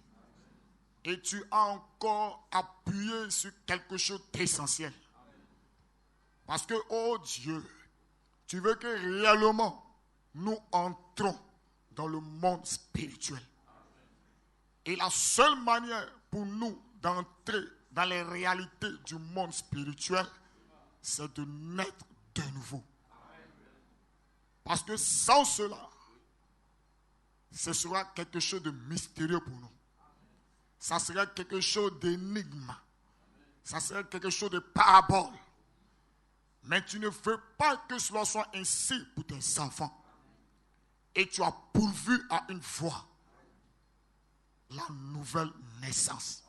Et tu as encore appuyé sur quelque chose d'essentiel. Parce que, oh Dieu, tu veux que réellement nous entrons dans le monde spirituel. Et la seule manière pour nous d'entrer dans les réalités du monde spirituel, c'est de naître de nouveau. Parce que sans cela, ce sera quelque chose de mystérieux pour nous. Ça sera quelque chose d'énigme. Ça sera quelque chose de parabole. Mais tu ne veux pas que cela soit ainsi pour tes enfants. Et tu as pourvu à une voie. La nouvelle naissance.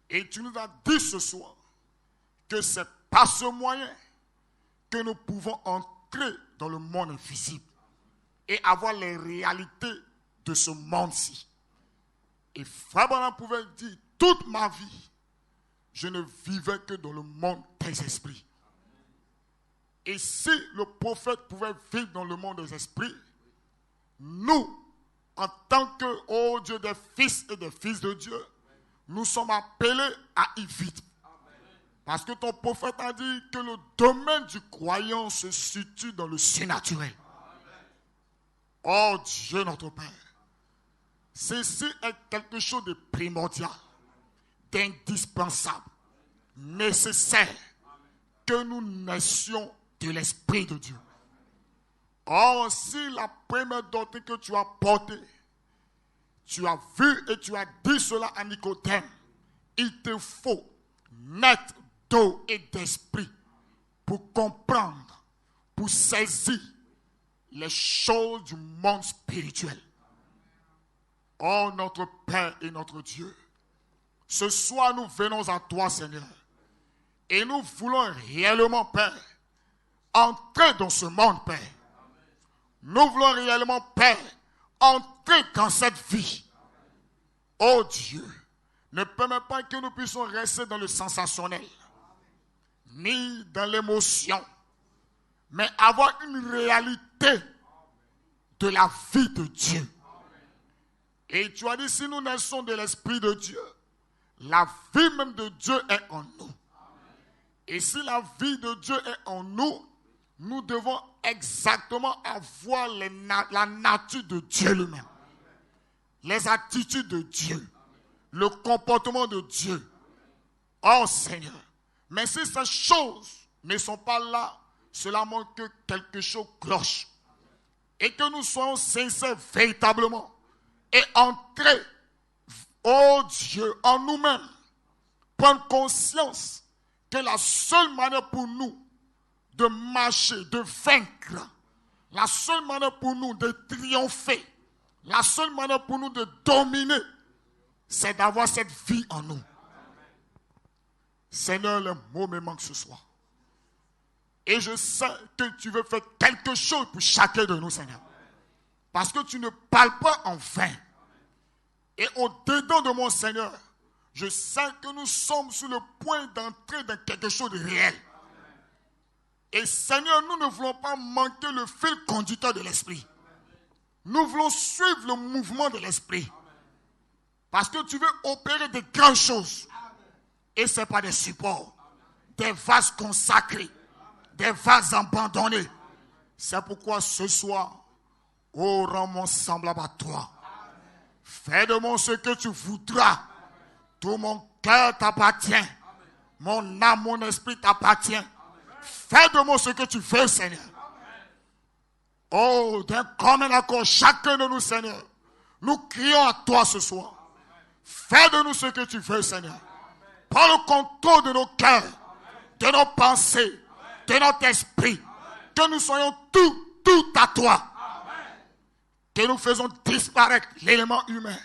Et tu nous as dit ce soir que c'est par ce moyen que nous pouvons entrer dans le monde invisible et avoir les réalités de ce monde-ci. Et Frère Branham pouvait dire, toute ma vie, je ne vivais que dans le monde des esprits. Et si le prophète pouvait vivre dans le monde des esprits, nous, en tant que, oh Dieu, des fils et des fils de Dieu, nous sommes appelés à y vivre. Parce que ton prophète a dit que le domaine du croyant se situe dans le surnaturel. Oh Dieu notre Père, Ceci est quelque chose de primordial, d'indispensable, nécessaire, que nous naissions de l'Esprit de Dieu. Or, si la première doctrine que tu as portée, tu as vu et tu as dit cela à Nicodème, il te faut naître d'eau et d'esprit pour comprendre, pour saisir les choses du monde spirituel. Oh, notre Père et notre Dieu, ce soir nous venons à toi, Seigneur, et nous voulons réellement, Père, entrer dans ce monde, Père. Nous voulons réellement, Père, entrer dans cette vie. Oh Dieu, ne permets pas que nous puissions rester dans le sensationnel, ni dans l'émotion, mais avoir une réalité de la vie de Dieu. Et tu as dit, si nous naissons de l'Esprit de Dieu, la vie même de Dieu est en nous. Et si la vie de Dieu est en nous, nous devons exactement avoir la nature de Dieu lui-même. Les attitudes de Dieu. Le comportement de Dieu. Oh Seigneur. Mais si ces choses ne sont pas là, cela montre que quelque chose cloche. Et que nous soyons sincères véritablement. Et entrer, oh Dieu, en nous-mêmes. Prendre conscience que la seule manière pour nous de marcher, de vaincre, la seule manière pour nous de triompher, la seule manière pour nous de dominer, c'est d'avoir cette vie en nous. Seigneur, les mots me manquent ce soir. Et je sais que tu veux faire quelque chose pour chacun de nous, Seigneur. Parce que tu ne parles pas en vain. Et au-dedans de mon Seigneur, je sais que nous sommes sur le point d'entrer dans quelque chose de réel. Et Seigneur, nous ne voulons pas manquer le fil conducteur de l'Esprit. Nous voulons suivre le mouvement de l'Esprit. Parce que tu veux opérer de grandes choses. Et ce n'est pas des supports, des vases consacrés, des vases abandonnés. C'est pourquoi ce soir, oh, rends-moi semblable à toi. Fais de moi ce que tu voudras. Tout mon cœur t'appartient. Mon âme, mon esprit t'appartient. Fais de moi ce que tu veux, Seigneur. Oh, d'un commun accord, chacun de nous, Seigneur, nous crions à toi ce soir. Fais de nous ce que tu veux, Seigneur. Prends le contrôle de nos cœurs, de nos pensées, de notre esprit. Que nous soyons tout à toi. Que nous faisons disparaître l'élément humain.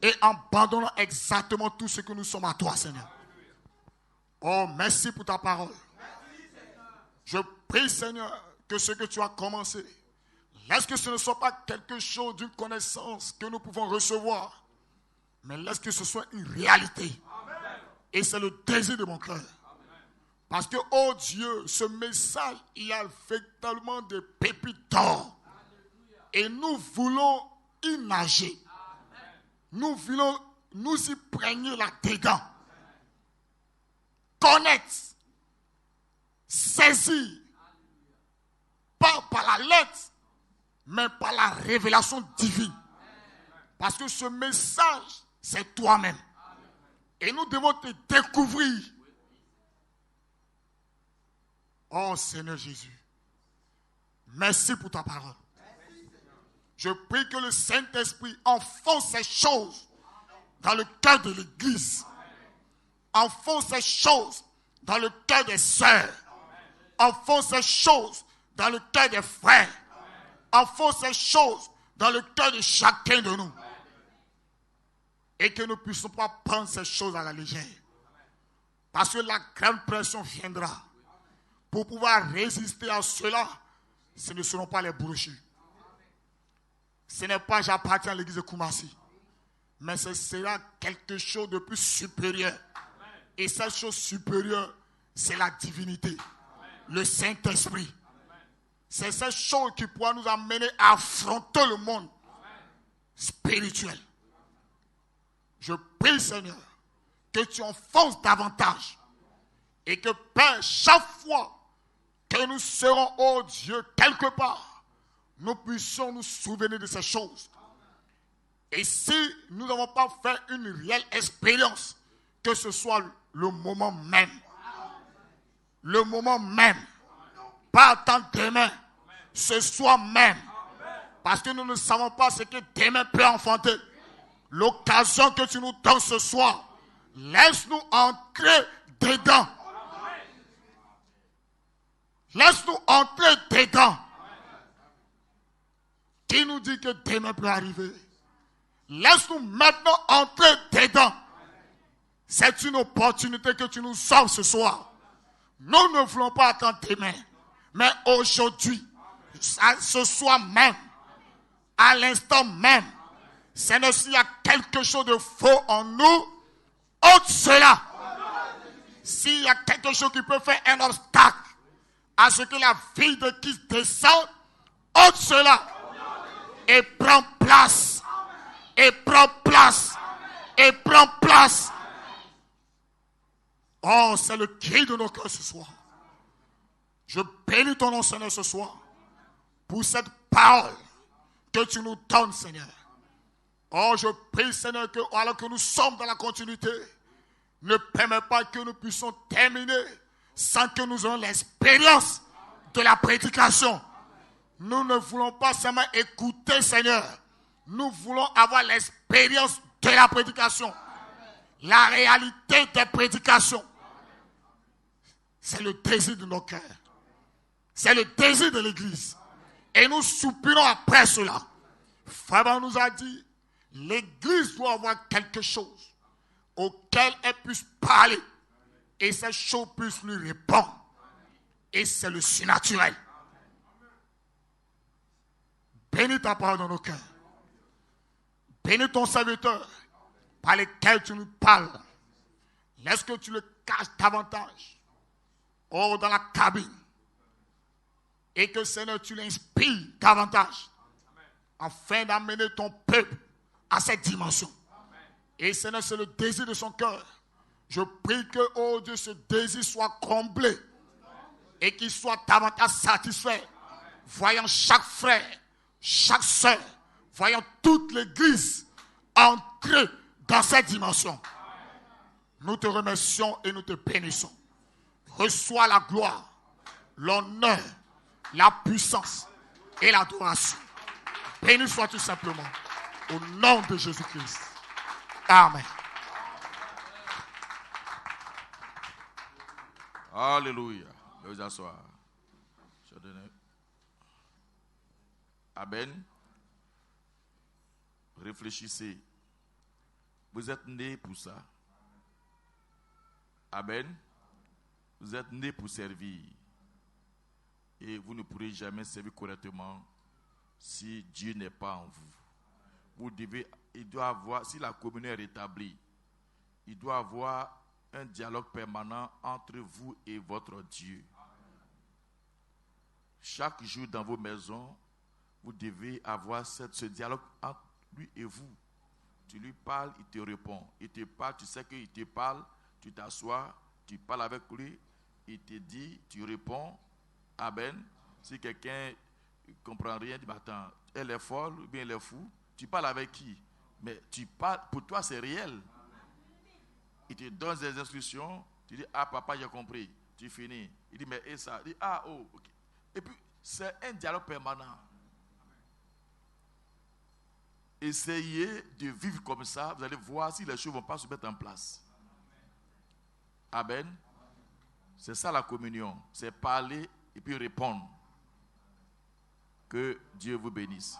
Et abandonnons exactement tout ce que nous sommes à toi, Seigneur. Oh, merci pour ta parole. Je prie, Seigneur, que ce que tu as commencé, laisse que ce ne soit pas quelque chose d'une connaissance que nous pouvons recevoir, mais laisse que ce soit une réalité. Et c'est le désir de mon cœur. Parce que, oh Dieu, ce message, il y a véritablement des pépites d'or. Et nous voulons y nager. Nous voulons nous y prégner là-dedans. Connaître, saisir, pas par la lettre, mais par la révélation divine. Parce que ce message, c'est toi-même. Et nous devons te découvrir. Oh Seigneur Jésus, merci pour ta parole. Je prie que le Saint-Esprit enfonce ces choses dans le cœur de l'Église. Enfonce ces choses dans le cœur des sœurs. Enfonce ces choses dans le cœur des frères. Enfonce ces choses dans le cœur de chacun de nous. Et que nous ne puissions pas prendre ces choses à la légère. Parce que la grande pression viendra. Pour pouvoir résister à cela, ce ne seront pas les brochures. Ce n'est pas j'appartiens à l'église de Koumassi. Mais ce sera quelque chose de plus supérieur. Et cette chose supérieure, c'est la divinité. Le Saint-Esprit. C'est cette chose qui pourra nous amener à affronter le monde spirituel. Je prie, Seigneur, que tu enfonces davantage. Et que, Père, chaque fois que nous serons, oh Dieu, quelque part, nous puissions nous souvenir de ces choses. Et si nous n'avons pas fait une réelle expérience, que ce soit le moment même, pas attendre demain, ce soir même, parce que nous ne savons pas ce que demain peut enfanter. L'occasion que tu nous donnes ce soir, laisse-nous entrer dedans. Laisse-nous entrer dedans. Qui nous dit que demain peut arriver? Laisse-nous maintenant entrer dedans. C'est une opportunité que tu nous sauves ce soir. Nous ne voulons pas attendre demain, mais aujourd'hui, ce soir même, à l'instant même, Seigneur, s'il y a quelque chose de faux en nous, ôte cela. S'il y a quelque chose qui peut faire un obstacle à ce que la vie de Christ descende, ôte cela. Et prends place. Et prends place. Et prends place. Oh, c'est le cri de nos cœurs ce soir. Je bénis ton nom, Seigneur, ce soir, pour cette parole que tu nous donnes, Seigneur. Oh, je prie, Seigneur, que alors que nous sommes dans la continuité, ne permets pas que nous puissions terminer sans que nous ayons l'expérience de la prédication. Nous ne voulons pas seulement écouter, Seigneur. Nous voulons avoir l'expérience de la prédication. La réalité des prédications. C'est le désir de nos cœurs. C'est le désir de l'Église. Et nous soupirons après cela. Frère nous a dit, l'Église doit avoir quelque chose auquel elle puisse parler. Et cette chose puisse lui répondre. Et c'est le surnaturel. Bénis ta parole dans nos cœurs. Bénis ton serviteur par lequel tu nous parles. Laisse que tu le caches davantage. Oh, dans la cabine. Et que, Seigneur, tu l'inspires davantage. Afin d'amener ton peuple à cette dimension. Et, Seigneur, c'est le désir de son cœur. Je prie que, oh Dieu, ce désir soit comblé. Et qu'il soit davantage satisfait. Voyant chaque frère, chaque soeur, voyant toute l'Église entrer dans cette dimension. Nous te remercions et nous te bénissons. Reçois la gloire, l'honneur, la puissance et l'adoration. Béni sois-tu simplement au nom de Jésus-Christ. Amen. Alléluia. Vous asseoir. Amen. Réfléchissez. Vous êtes nés pour ça. Amen. Vous êtes nés pour servir. Et vous ne pourrez jamais servir correctement si Dieu n'est pas en vous. Il doit avoir, si la communion est rétablie, il doit avoir un dialogue permanent entre vous et votre Dieu. Chaque jour dans vos maisons, vous devez avoir ce dialogue entre lui et vous. Tu lui parles, il te répond. Il te parle, tu sais qu'il te parle, tu t'assois, tu parles avec lui, il te dit, tu réponds. Amen. Si quelqu'un ne comprend rien, dit, attends, elle est folle ou bien elle est fou, tu parles avec qui? Mais tu parles, pour toi c'est réel. Il te donne des instructions, tu dis, ah papa j'ai compris, tu finis. Il dit, mais et ça? Il dit, ah oh, ok. Et puis, c'est un dialogue permanent. Essayez de vivre comme ça, vous allez voir si les choses ne vont pas se mettre en place. Amen. C'est ça la communion, c'est parler et puis répondre. Que Dieu vous bénisse.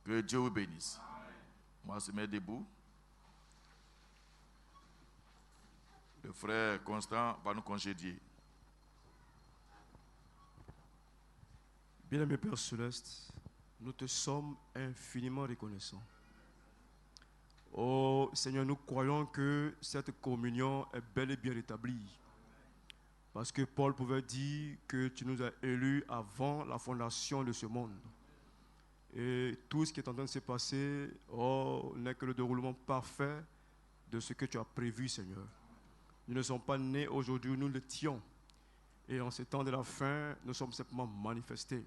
Que Dieu vous bénisse. On va se mettre debout. Le frère Constant va nous congédier. Bien-aimé Père Céleste, nous te sommes infiniment reconnaissants. Oh Seigneur, nous croyons que cette communion est bel et bien rétablie. Parce que Paul pouvait dire que tu nous as élus avant la fondation de ce monde. Et tout ce qui est en train de se passer, oh, n'est que le déroulement parfait de ce que tu as prévu, Seigneur. Nous ne sommes pas nés aujourd'hui, nous l'étions. Et en ces temps de la fin, nous sommes simplement manifestés.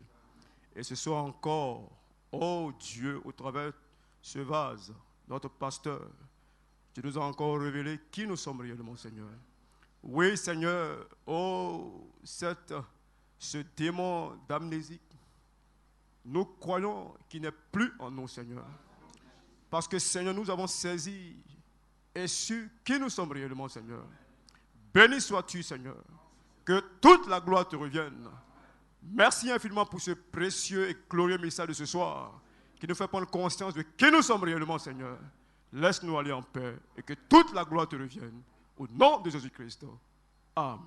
Et ce soir encore, oh Dieu, au travers ce vase, notre pasteur, tu nous as encore révélé qui nous sommes réellement, Seigneur. Oui, Seigneur, oh, ce démon d'amnésie, nous croyons qu'il n'est plus en nous, Seigneur. Parce que, Seigneur, nous avons saisi et su qui nous sommes réellement, Seigneur. Béni sois-tu, Seigneur. Que toute la gloire te revienne. Merci infiniment pour ce précieux et glorieux message de ce soir qui nous fait prendre conscience de qui nous sommes réellement, Seigneur. Laisse-nous aller en paix et que toute la gloire te revienne. Au nom de Jésus-Christ. Amen.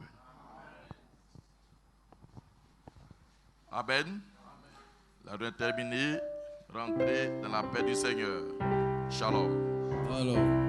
Amen. La réunion est terminée. Rentrez dans la paix du Seigneur. Shalom. Alors.